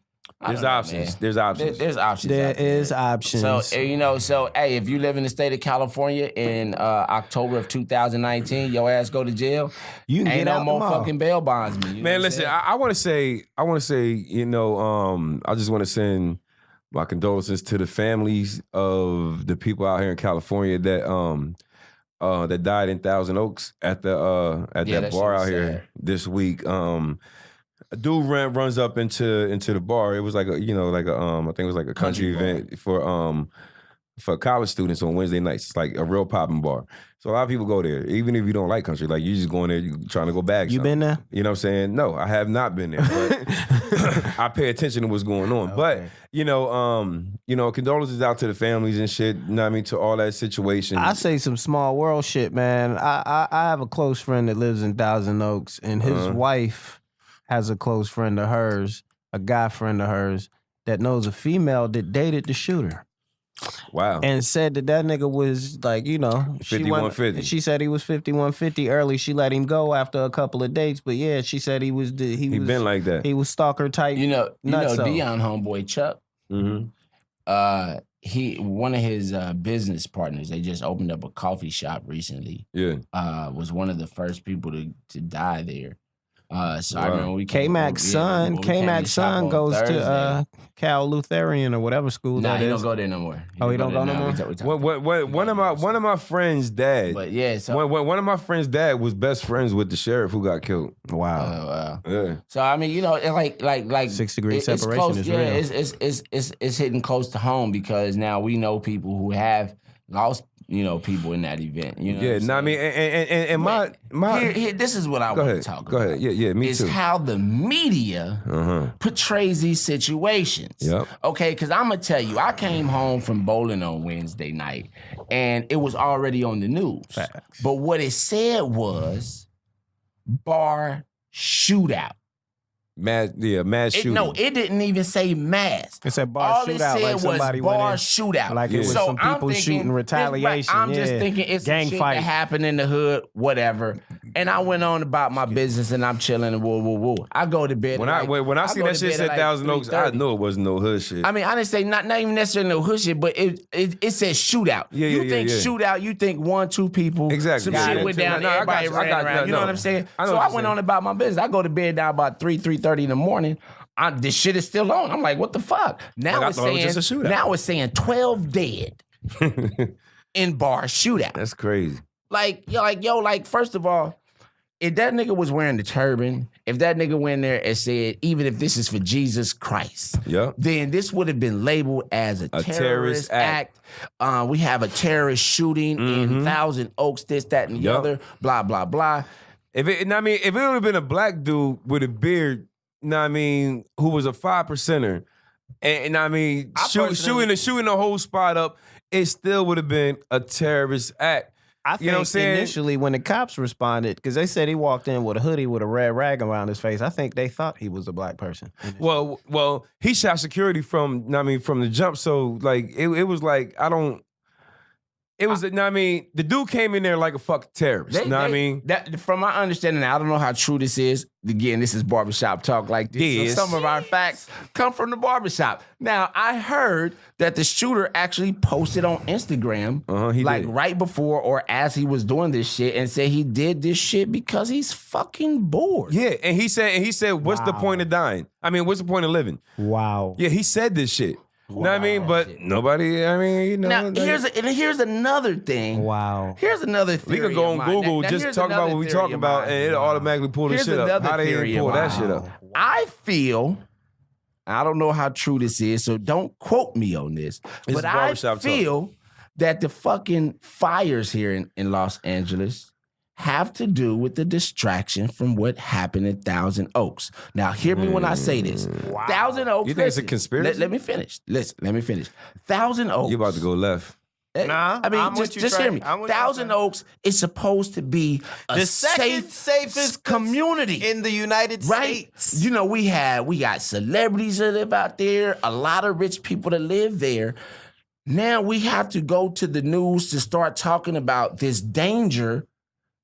S2: there's options. There's options.
S1: There's options.
S4: There is options.
S1: So, you know, hey, if you live in the state of California in October of 2019, your ass go to jail.
S4: You can
S1: ain't
S4: get
S1: no
S4: out
S1: more fucking bail bondsmen. You know
S2: Man, listen, I want to say, you know, I just want to send my condolences to the families of the people out here in California that that died in Thousand Oaks at the
S1: Yeah,
S2: that
S1: that
S2: bar
S1: shit was
S2: out here
S1: sad.
S2: this week. A dude runs up into the bar. It was like a I think it was like a country
S1: Country
S2: event for college students on Wednesday nights. It's like a real popping bar. So a lot of people go there, even if you don't like country. Like you just going there, you trying to go bag.
S4: You
S2: something.
S4: been there?
S2: You know what I'm saying? No, I have not been there. But I pay attention to what's going on.
S4: Okay.
S2: But condolences out to the families and shit. You know what I mean? To all that situation.
S4: I say some small world shit, man. I have a close friend that lives in Thousand Oaks, and his wife has a close friend of hers, a guy friend of hers, that knows a female that dated the shooter.
S2: Wow.
S4: And said that nigga was like,
S2: 5150.
S4: She said he was 5150 early. She let him go after a couple of dates, but yeah, she said he was
S2: been like that.
S4: He was stalker type. Nutso.
S1: Dion homeboy Chuck.
S2: Mm-hmm.
S1: One of his business partners, they just opened up a coffee shop recently.
S2: Yeah.
S1: Was one of the first people to die there. So I
S2: Wow.
S1: remember we
S4: K-Mac's son goes to Cal Lutheran or whatever school
S1: Nah,
S4: that
S1: he
S4: is.
S1: don't go there no more.
S4: He don't go no more?
S2: One of my friends' dad.
S1: But yeah, so
S2: One of my friends' dad was best friends with the sheriff who got killed.
S4: Wow.
S2: Yeah.
S1: So I mean, like
S4: 6 degree
S1: it's
S4: separation
S1: close,
S4: is
S1: yeah,
S4: real.
S1: It's hitting close to home because now we know people who have lost people in that event. You know.
S2: Yeah.
S1: What I'm
S2: No, I mean,
S1: saying?
S2: and my
S1: Here, this is what I
S2: go
S1: want
S2: ahead.
S1: to talk
S2: Go
S1: about.
S2: ahead. Yeah. Me
S1: is
S2: too.
S1: how the media portrays these situations.
S2: Yep.
S1: Okay, because I'm gonna tell you, I came home from bowling on Wednesday night, and it was already on the news.
S4: Facts.
S1: But what it said was bar shootout.
S2: Mass shooting.
S1: No, it didn't even say mass.
S4: It said bar
S1: All
S4: shootout,
S1: it said
S4: like
S1: was
S4: somebody went
S1: bar
S4: in.
S1: shootout.
S4: Like it was
S1: so
S4: some
S1: I'm
S4: people
S1: thinking,
S4: shooting retaliation.
S1: I'm just
S4: yeah.
S1: thinking it's
S4: gang
S1: some shit
S4: fight.
S1: that happened in the hood, whatever. And I went on about my business and I'm chilling and woo. I go to bed.
S2: When I seen
S1: go
S2: that
S1: to
S2: shit
S1: bed
S2: said
S1: at
S2: Thousand Oaks, I
S1: 3:30.
S2: knew it wasn't no hood shit.
S1: I mean, I didn't say not even necessarily no hood shit, but it says shootout. You think shootout, you think 1-2 people.
S2: Exactly.
S1: Some
S2: Yeah,
S1: shit went
S2: yeah.
S1: down,
S2: No, I got
S1: everybody
S2: you. I
S1: ran
S2: got-
S1: around.
S2: no,
S1: You know
S2: no.
S1: what I'm saying?
S2: I know
S1: So
S2: what
S1: I
S2: you're
S1: went
S2: saying.
S1: on about my business. I go to bed now about 3:30 in the morning. This shit is still on. I'm like, what the fuck? Now
S2: I
S1: it's
S2: thought it was
S1: saying
S2: just a shootout.
S1: now it's saying 12 dead in bar shootout.
S2: That's crazy.
S1: Like first of all, if that nigga was wearing the turban, if that nigga went there and said, even if this is for Jesus Christ,
S2: Yep.
S1: then this would have been labeled as a terrorist act. We have a terrorist shooting in Thousand Oaks, this, that, and the
S2: Yup.
S1: other, blah, blah, blah.
S2: If it would have been a black dude with a beard, who was a 5%er, and shooting the whole spot up, it still would have been a terrorist act.
S4: I think
S2: You know what I'm saying?
S4: initially when the cops responded, because they said he walked in with a hoodie with a red rag around his face, I think they thought he was a black person.
S2: Well, he shot security from the jump. So like it was like the dude came in there like a fucking terrorist.
S1: That, from my understanding, I don't know how true this is. Again, this is barbershop talk like this.
S2: Yes.
S1: So some of our facts come from the barbershop. Now, I heard that the shooter actually posted on Instagram
S2: He
S1: like
S2: did.
S1: right before or as he was doing this shit and said he did this shit because he's fucking bored.
S2: Yeah, and he said, what's the point of dying? What's the point of living?
S4: Wow.
S2: Yeah, he said this shit. You know what I mean? But nobody,
S1: Now, here's another thing.
S4: Wow.
S1: Here's another
S2: we
S1: theory.
S2: could go
S1: of
S2: on
S1: mine.
S2: Google,
S1: Now,
S2: just
S1: here's
S2: talk about
S1: another
S2: what we
S1: theory
S2: talking
S1: of
S2: about,
S1: mine.
S2: and it automatically pull the
S1: Here's
S2: shit up.
S1: another
S2: How they
S1: theory
S2: didn't pull
S1: of
S2: that
S1: mine.
S2: shit up?
S1: I feel, I don't know how true this is, so don't quote me on this.
S2: This
S1: but
S2: is
S1: I
S2: barbershop talk.
S1: feel that the fucking fires here in Los Angeles have to do with the distraction from what happened in Thousand Oaks. Now, hear me when I say this. Thousand Oaks.
S2: You think it's a
S1: listen,
S2: conspiracy?
S1: Let me finish. Listen, let me finish. Thousand Oaks.
S2: You about to go left.
S4: Nah,
S1: I mean,
S4: I'm with you,
S1: just
S4: Trey.
S1: hear me.
S4: I'm with you,
S1: Thousand
S4: Trey.
S1: Oaks is supposed to be a
S4: The second safest
S1: community
S4: in the United
S1: right?
S4: States.
S1: You know, we got celebrities that live out there, a lot of rich people that live there. Now we have to go to the news to start talking about this danger,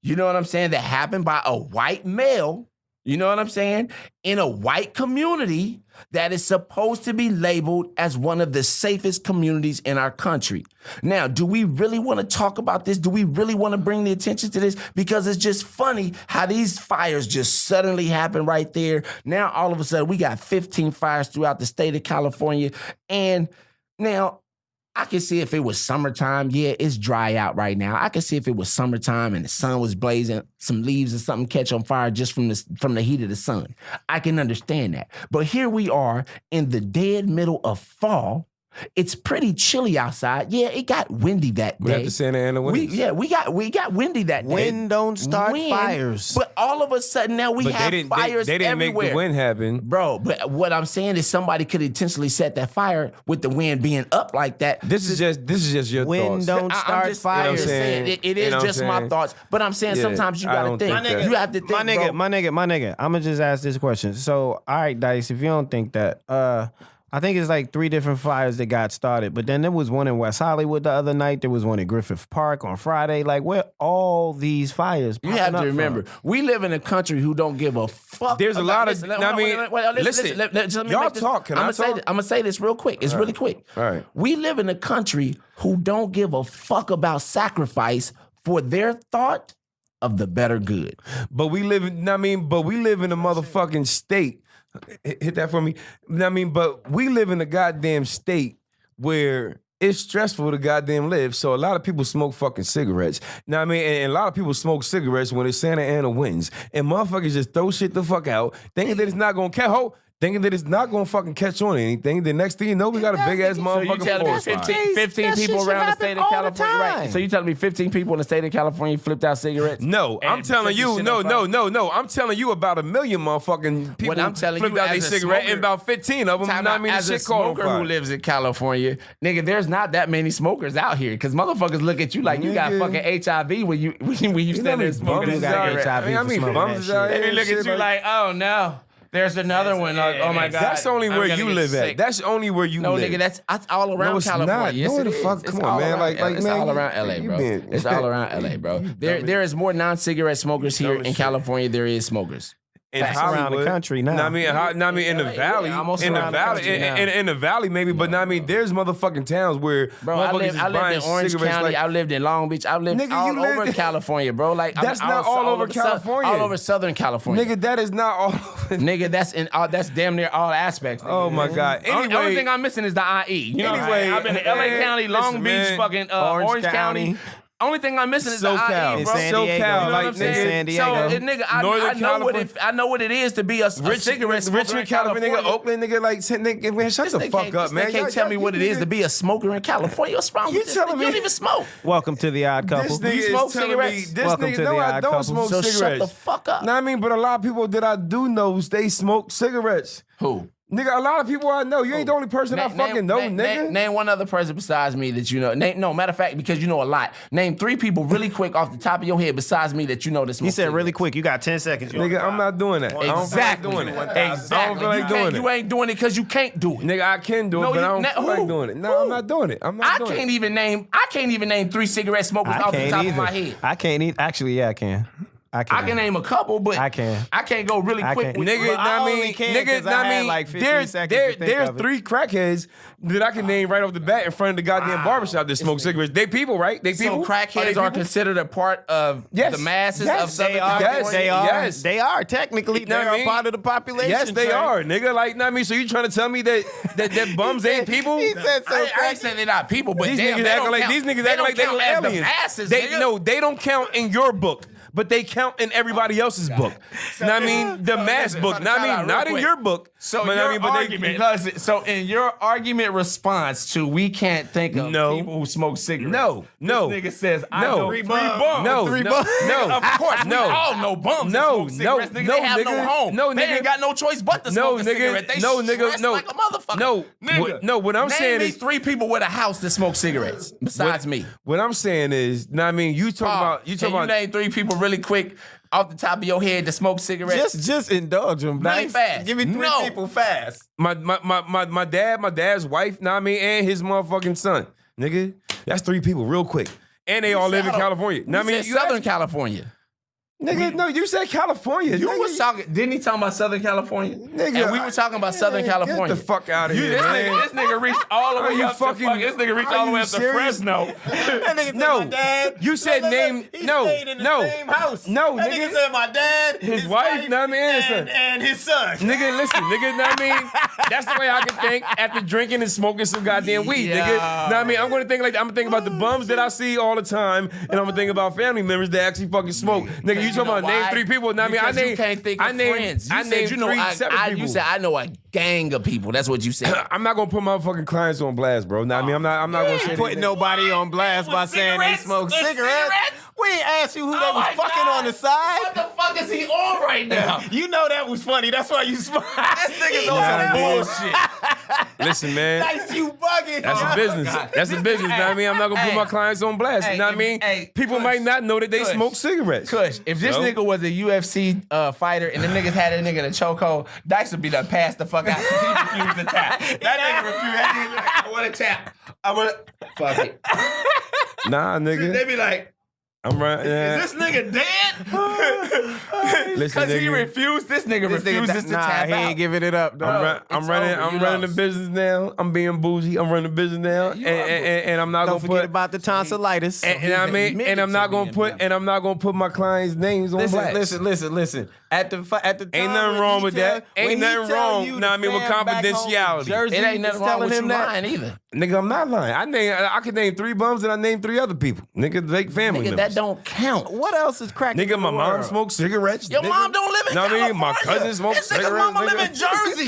S1: you know what I'm saying, that happened by a white male, you know what I'm saying, in a white community that is supposed to be labeled as one of the safest communities in our country. Now, do we really want to talk about this? Do we really want to bring the attention to this? Because it's just funny how these fires just suddenly happen right there. Now, all of a sudden, we got 15 fires throughout the state of California. And now, I can see if it was summertime. Yeah, it's dry out right now. I can see if it was summertime and the sun was blazing, some leaves or something catch on fire just from the heat of the sun. I can understand that. But here we are in the dead middle of fall. It's pretty chilly outside. Yeah, it got windy that
S2: We
S1: day.
S2: have the Santa Ana winds.
S1: We got windy that day.
S4: Wind don't start fires.
S1: But all of a sudden now we
S2: But
S1: have fires
S2: they didn't
S1: everywhere.
S2: make the wind happen.
S1: Bro, but what I'm saying is somebody could intentionally set that fire with the wind being up like that.
S2: This is just your
S4: Wind
S2: thoughts.
S4: don't
S1: I'm
S4: start
S1: just
S4: fires.
S1: saying, it
S2: You
S1: is
S2: know what
S1: just
S2: I'm
S1: my
S2: saying?
S1: thoughts. But I'm saying
S2: Yeah,
S1: sometimes you
S2: I
S1: gotta
S2: don't
S1: think.
S2: think that.
S1: You have to think,
S4: my
S1: bro.
S4: nigga. I'm gonna just ask this question. So, all right, Dice, if you don't think that, I think it's like 3 different fires that got started, but then there was one in West Hollywood the other night. There was one in Griffith Park on Friday. Like, where all these fires?
S1: You have to remember, we live in a country who don't give a fuck.
S2: There's a lot of- listen, y'all talk. Can I talk?
S1: I'm gonna say this real quick. It's really quick.
S2: All right.
S1: We live in a country who don't give a fuck about sacrifice for their thought of the better good.
S2: But we live in a motherfucking state. Hit that for me. But we live in a goddamn state where it's stressful to goddamn live. So a lot of people smoke fucking cigarettes. Now I mean, and a lot of people smoke cigarettes when it's Santa Ana winds. And motherfuckers just throw shit the fuck out, thinking that it's not gonna thinking that it's not gonna fucking catch on anything. The next thing you know, we got a big ass
S1: So you
S2: motherfucking
S1: telling me
S2: forest fire.
S1: 15 people around the state of California, right? So you telling me 15 people in the state of California flipped out cigarettes?
S2: No, I'm
S1: And
S2: telling
S1: set the
S2: you,
S1: shit
S2: no.
S1: on fire?
S2: I'm telling you about 1 million motherfucking people
S1: What I'm telling
S2: flipped
S1: you
S2: out their
S1: as a
S2: cigarette,
S1: smoker-
S2: and about 15 of them,
S1: Time
S2: I
S1: out.
S2: mean,
S1: As a
S2: shit caught on
S1: smoker
S2: fire.
S1: who lives in California, nigga, there's not that many smokers out here because motherfuckers look at you like you got
S2: Nigga.
S1: fucking HIV when you stand there
S2: many
S1: smoking a
S2: bums
S4: got
S1: cigarette.
S4: HIV
S2: I
S4: for
S2: mean,
S4: smoking
S2: bums
S4: that
S2: out
S4: shit.
S2: here
S1: They look
S2: and
S1: at
S2: shit
S1: you like, oh no, there's another one. Like, oh my god,
S2: That's only
S1: I'm
S2: where
S1: gonna
S2: you
S1: get
S2: live
S1: sick.
S2: at. That's only where you
S1: No,
S2: live.
S1: nigga, that's all around
S2: No, it's
S1: California.
S2: not.
S1: Yes,
S2: No,
S1: it
S2: the
S1: is.
S2: fuck?
S1: It's
S2: Come on,
S1: all
S2: man.
S1: around
S2: Like,
S1: it's
S2: man,
S1: all around LA,
S2: you
S1: bro.
S2: been-
S1: It's all around LA, bro. There is more non-cigarette smokers here in California. There is smokers.
S2: in
S4: Facts around the
S2: Hollywood.
S4: country now.
S2: I mean, in the
S1: Yeah,
S2: valley,
S1: almost
S2: in the
S1: around the
S2: valley,
S1: country now.
S2: in the valley, maybe. But I mean, there's motherfucking towns where
S1: Bro,
S2: motherfuckers
S1: I
S2: is
S1: lived
S2: buying
S1: in Orange
S2: cigarettes.
S1: County.
S2: Like,
S1: I lived in Long Beach. I lived
S2: Nigga,
S1: all
S2: you
S1: over
S2: lived-
S1: California, bro. Like
S2: That's not all over California.
S1: all over Southern California.
S2: nigga, that is not all.
S1: Nigga, that's damn near all aspects. Nigga.
S2: Oh my god.
S1: Only
S2: Anyway,
S1: thing I'm missing is the IE. You know what I'm
S2: Anyway,
S1: saying? I've been to LA
S2: man,
S1: County, Long
S2: listen,
S1: Beach,
S2: man.
S1: fucking
S4: Orange
S1: Orange County.
S4: County.
S1: Only thing I'm missing is the
S2: SoCal.
S1: IE,
S4: In
S1: bro.
S4: San Diego.
S1: You know what
S2: like,
S1: I'm saying?
S4: San Diego.
S1: So, nigga, I
S2: Northern
S1: know what it is to be a cigarette smoker
S2: Richmond,
S1: in
S2: California,
S1: California.
S2: Oakland, nigga, like, nigga, man, shut the fuck up, man.
S1: They can't
S2: Y'all-
S1: tell me what it is to be a smoker in California. What's wrong
S2: You
S1: with this?
S2: telling
S1: You don't
S2: me-
S1: even smoke.
S4: Welcome to the Odd Couple.
S2: This nigga is
S1: smoke
S2: telling
S1: cigarettes?
S2: me, this
S4: Welcome
S2: nigga,
S4: to
S2: no,
S4: the
S2: I
S4: Odd
S2: don't
S4: Couple.
S2: smoke
S1: So
S2: cigarettes.
S1: shut the fuck up.
S2: Nah, I mean, but a lot of people that I do know, they smoke cigarettes.
S1: Who?
S2: Nigga, a lot of people I know. You ain't the only person I fucking know, nigga.
S1: Name one other person besides me that you know. No, matter of fact, because you know a lot. Name 3 people really quick off the top of your head besides me that you know this.
S4: He said really quick. You got 10 seconds.
S2: Nigga, I'm not doing that. I don't
S1: Exactly.
S2: feel like doing it.
S1: Exactly.
S2: I don't feel like doing it.
S1: You ain't doing it because you can't do it.
S2: Nigga, I can do it,
S1: No,
S2: but I
S1: you-
S2: don't
S1: na-
S2: feel like
S1: who?
S2: doing it. No,
S1: Who?
S2: I'm not doing it. I'm not
S1: I
S2: doing
S1: can't
S2: it.
S1: even name 3 cigarette smokers
S4: I
S1: off the
S4: can't
S1: top
S4: either.
S1: of my head.
S4: I can't eat. Actually, yeah, I can. I
S1: can name a couple, but
S4: I can.
S1: I can't go really
S4: I
S1: quick
S4: can.
S1: with
S2: Nigga,
S4: But I
S2: I
S4: only
S2: mean,
S4: can
S2: nigga,
S4: 'cause I
S2: I
S4: had
S2: mean,
S4: like 15 seconds to think
S2: there's
S4: of it.
S2: 3 crackheads that I can name right off the bat in front of the goddamn barbershop that smoke cigarettes. They people, right? They people.
S1: So crackheads
S2: they
S1: are
S2: people?
S1: considered a part of
S2: Yes.
S1: the masses
S2: Yes.
S1: of Southern
S2: They are.
S1: California.
S2: Yes.
S4: They are.
S2: Yes.
S4: They are technically.
S2: You know
S4: They're
S2: what I
S4: a
S2: mean?
S4: part of the population.
S2: Yes, they
S4: Trey.
S2: are, nigga. Like, know what I mean, so you trying to tell me that bums ain't people?
S4: He said so.
S1: I ain't saying they're not people, but
S2: These
S1: damn,
S2: niggas
S1: they
S2: acting
S1: don't
S2: like
S1: count.
S2: these niggas
S1: They
S2: acting
S1: don't
S2: like they
S1: count
S2: were
S1: as the
S2: aliens.
S1: masses,
S2: They
S1: nigga.
S2: no, they don't count in your book, but they count in everybody else's book. Know what I mean, the mass
S1: listen,
S2: book. Know what I
S1: time
S2: mean,
S1: out
S2: not
S1: real
S2: in
S1: quick.
S2: your book.
S1: So
S2: but
S1: your
S2: I mean, but
S1: argument, so in your argument response to we can't think of
S2: No.
S1: people who smoke cigarettes.
S2: No.
S1: This nigga says I
S2: No.
S1: know 3 bums.
S2: No,
S1: Three
S2: no,
S1: bums.
S2: no.
S1: Of course, we
S2: No.
S1: all know bums.
S2: No,
S1: that smoke cigarettes.
S2: no,
S1: Nigga,
S2: no,
S1: they have
S2: nigga.
S1: no home.
S2: No,
S1: they
S2: nigga.
S1: ain't got no choice but to
S2: No,
S1: smoke a cigarette.
S2: nigga.
S1: They
S2: No, nigga.
S1: stressed
S2: No.
S1: like a motherfucker.
S2: No.
S1: Nigga.
S2: No, what I'm
S1: Name
S2: saying
S1: me
S2: is
S1: 3 people with a house that smoke cigarettes besides me.
S2: What I'm saying is, know what I mean, you talking
S1: Can you
S2: about
S1: name 3 people really quick off the top of your head that smoke cigarettes?
S4: Just indulge them.
S1: Really
S4: Dice.
S1: fast.
S4: Give me 3
S1: No.
S4: people fast.
S2: my dad's wife, know what I mean, and his motherfucking son. Nigga, that's 3 people real quick. And they all live in
S1: South-
S2: California. Know what I mean,
S1: You said Southern California.
S2: Nigga, no, you said California.
S1: You
S2: nigga.
S1: was talking. Didn't he talking about Southern California?
S2: Nigga,
S1: and we were talking about Southern California.
S2: Get the fuck out of here,
S1: This
S2: man.
S1: nigga reached all the
S2: Are
S1: way
S2: you
S1: up
S2: fucking-
S1: to this nigga reached
S2: are
S1: all the way
S2: you
S1: up to
S2: serious?
S1: Fresno.
S3: That nigga said
S2: No,
S3: my dad.
S2: you said name.
S3: He
S2: No,
S3: stayed in the
S2: no,
S3: same house.
S2: no,
S3: That
S2: nigga.
S3: nigga said my dad,
S2: His wife, know what I mean,
S3: and his son.
S2: Nigga, listen, nigga, know what I mean? That's the way I can think after drinking and smoking some goddamn weed, nigga. Know what I mean? I'm gonna think like that. I'm gonna think about the bums that I see all the time, and I'm gonna think about family members that actually fucking smoke. Nigga, you talking about name 3 people? Know what I mean? I
S1: Because you
S2: name,
S1: can't think
S2: I
S1: of
S2: name,
S1: friends.
S2: I
S1: You said
S2: named
S1: you know
S2: 3 separate people.
S1: you said I know a gang of people. That's what you said.
S2: I'm not gonna put my fucking clients on blast, bro. Know what I mean? I'm not gonna say
S4: Putting
S2: anything.
S4: nobody on blast by saying they smoke cigarettes. We ain't asked you who they was fucking on the side.
S1: What the fuck is he on right now?
S3: You know that was funny. That's why you smile.
S1: This nigga's on
S2: Nah,
S1: some
S2: dude.
S1: bullshit.
S2: Listen, man.
S3: Nice, you bugging.
S2: That's a business. That's a business. Know what I mean? I'm not gonna put my clients on blast. You know what I mean? People might not know that they
S1: Kush.
S2: smoke cigarettes.
S1: Kush, if this
S2: So?
S1: nigga was a UFC fighter and the niggas had a nigga in a chokehold, Dice would be done passed the fuck out because he refused to tap. That nigga refused. That nigga be like, I want to tap. I want to. Fuck it.
S2: Nah, nigga.
S1: They be like,
S2: I'm right. Yeah.
S1: is this nigga dead?
S2: Listen,
S1: Because he
S2: nigga.
S1: refused. This nigga refuses to
S4: Nah,
S1: tap
S4: he
S1: out.
S4: ain't giving it up, dog.
S2: I'm
S1: it's
S2: running.
S1: over.
S2: I'm
S1: You
S2: running the
S1: lost.
S2: business now. I'm being bougie. I'm running the business now, and I'm not
S4: Don't
S2: gonna
S4: forget
S2: put.
S4: about the tonsillitis.
S2: And I mean, and I'm not gonna put. And I'm not gonna put my clients' names on blast.
S4: Listen. At the time,
S2: Ain't nothing
S4: when
S2: wrong
S4: he
S2: with
S4: tell-
S2: that. Ain't
S4: when he
S2: nothing
S4: tell
S2: wrong,
S4: you
S2: know what I mean, with
S4: fam back home in
S2: confidentiality.
S4: Jersey
S1: It ain't nothing
S4: is
S1: wrong
S4: telling
S1: with you
S4: him that.
S1: lying either.
S2: Nigga, I'm not lying. I can name 3 bums and I name 3 other people. Nigga, like family
S1: Nigga,
S2: members.
S1: that don't count.
S4: What else is cracking?
S2: Nigga,
S4: in
S2: my
S4: the
S2: mom
S4: world?
S2: smokes cigarettes.
S1: Your
S2: nigga.
S1: mom don't live in
S2: Know what I
S1: California.
S2: mean? My cousin smokes
S1: This nigga's
S2: cigarettes.
S1: mama live
S2: nigga.
S1: in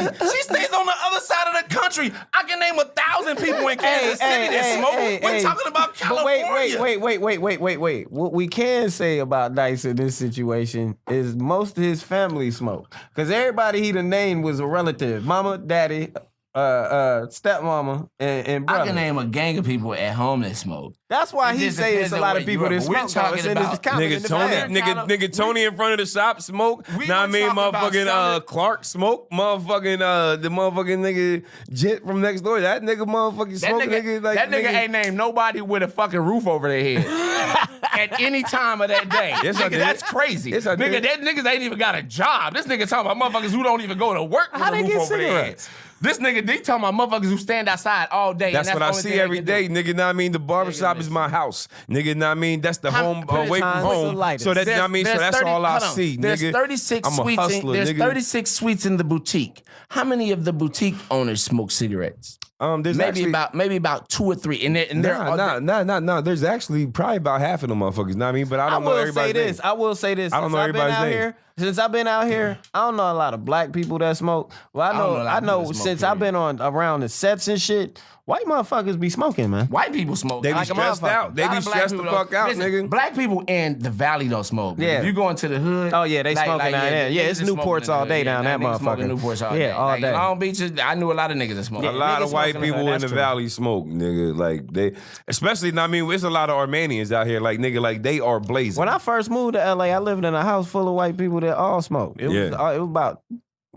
S1: Jersey. She stays on the other side of the country. I can name 1,000 people in Kansas City that smoke. We're talking about California.
S4: But wait. What we can say about Dice in this situation is most of his family smoke. Because everybody he done named was a relative. Mama, daddy, stepmama, and brother.
S1: I can name a gang of people at home that smoke.
S4: That's why
S1: It
S4: he
S1: just
S4: say it's
S1: depends
S4: a
S1: on
S4: lot
S1: where
S4: of
S1: you
S4: people
S1: are,
S4: that
S1: but we're
S4: smoke. though.
S1: talking
S4: It's in his
S1: about-
S4: comment in
S2: Nigga,
S4: the
S2: Tony,
S4: family.
S2: nigga, Tony in front of the shop smoke.
S1: We
S2: Now I
S1: were
S2: mean,
S1: talking about
S2: motherfucking
S1: something-
S2: Clark smoke. Motherfucking the motherfucking nigga Jit from next door. That nigga motherfucking
S1: That
S2: smoke.
S1: nigga,
S2: Nigga, like
S1: that nigga ain't named nobody with a fucking roof over their head at any time of that day.
S2: Yes, I
S1: nigga,
S2: did.
S1: that's crazy.
S2: Yes, I
S1: nigga,
S2: did.
S1: that niggas ain't even got a job. This nigga talking about motherfuckers who don't even go to work with
S4: How
S1: a
S4: they
S1: roof
S4: get
S1: over their
S4: cigarettes?
S1: heads. This nigga, they talking about motherfuckers who stand outside all day.
S2: That's
S1: and
S2: what
S1: the
S2: I
S1: only
S2: see
S1: thing
S2: every
S1: they
S2: day,
S1: can do.
S2: nigga. Know what I mean? The barbershop is my house, nigga. Know what I mean? That's the home
S1: put it
S2: away from
S4: on
S2: home.
S4: tonsillitis.
S2: So that's know what I mean. So
S1: There's
S2: that's
S1: 30
S2: all I
S1: hold on.
S2: see,
S1: There's
S2: nigga.
S1: 36
S2: I'm a
S1: suites.
S2: hustler,
S1: There's
S2: nigga.
S1: 36 suites in the boutique. How many of the boutique owners smoke cigarettes?
S2: There's
S1: Maybe
S2: actually,
S1: about 2 or 3. And they're
S2: Nah. There's actually probably about half of them motherfuckers. Know what I mean? But I don't know everybody's name.
S4: I will say this.
S2: I don't know
S4: Since I've been
S2: everybody's
S4: out
S2: name.
S4: here, since I've been out here, I don't know a lot of black people that smoke. Well,
S1: don't know a lot
S4: I
S1: of people
S4: know
S1: that smoke,
S4: since I've been on around the sets and shit, white motherfuckers be smoking, man.
S1: White people smoke.
S2: They be
S4: Like a
S2: stressed
S4: motherfucker.
S2: out. They
S1: Lot
S2: be
S1: of black
S2: stressed the
S1: people
S2: fuck
S1: don't-
S2: out,
S1: listen,
S2: nigga.
S1: Black people in the valley don't smoke. But
S4: Yeah.
S1: if you go into the hood,
S4: Oh, yeah, they smoking down there. Yeah,
S1: niggas
S4: it's
S1: is
S4: Newports
S1: smoking in
S4: all
S1: the
S4: day
S1: hood.
S4: down that
S1: niggas smoking
S4: motherfucker.
S1: Newports all
S4: Yeah,
S1: day.
S4: all
S1: Like,
S4: day.
S1: In Long Beach, I knew a lot of niggas that smoke.
S2: A lot of
S4: niggas
S2: white
S4: smoking in
S2: people
S4: there,
S2: in the
S4: that's true.
S2: valley smoke, nigga. Like they, especially. I mean, it's a lot of Armenians out here. Like nigga, like they are blazing.
S4: When I first moved to LA, I lived in a house full of white people that all smoked. It was about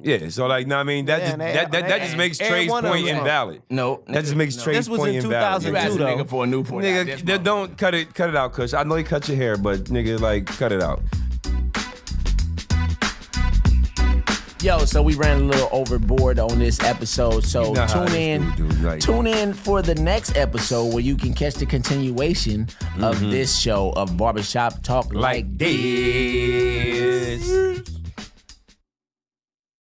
S2: yeah, so like, know what I mean, that
S4: Yeah,
S2: just
S4: and they-
S2: that just makes
S4: every
S2: Trey's
S4: one of
S2: point
S4: them.
S2: invalid.
S1: No,
S2: That just makes Trey's
S4: This was
S2: point
S4: in
S2: invalid.
S4: 2002
S1: you ask a
S4: though.
S1: nigga for a Newport. out
S2: Nigga,
S1: this
S2: don't cut it out, Kush. I know you cut your hair, but nigga, like, cut it out.
S1: Yo, so we ran a little overboard on this episode. So
S2: You know how
S1: tune
S2: this
S1: in.
S2: dude do, like-
S1: Tune in for the next episode where you can catch the continuation of this show of Barbershop Talk Like This.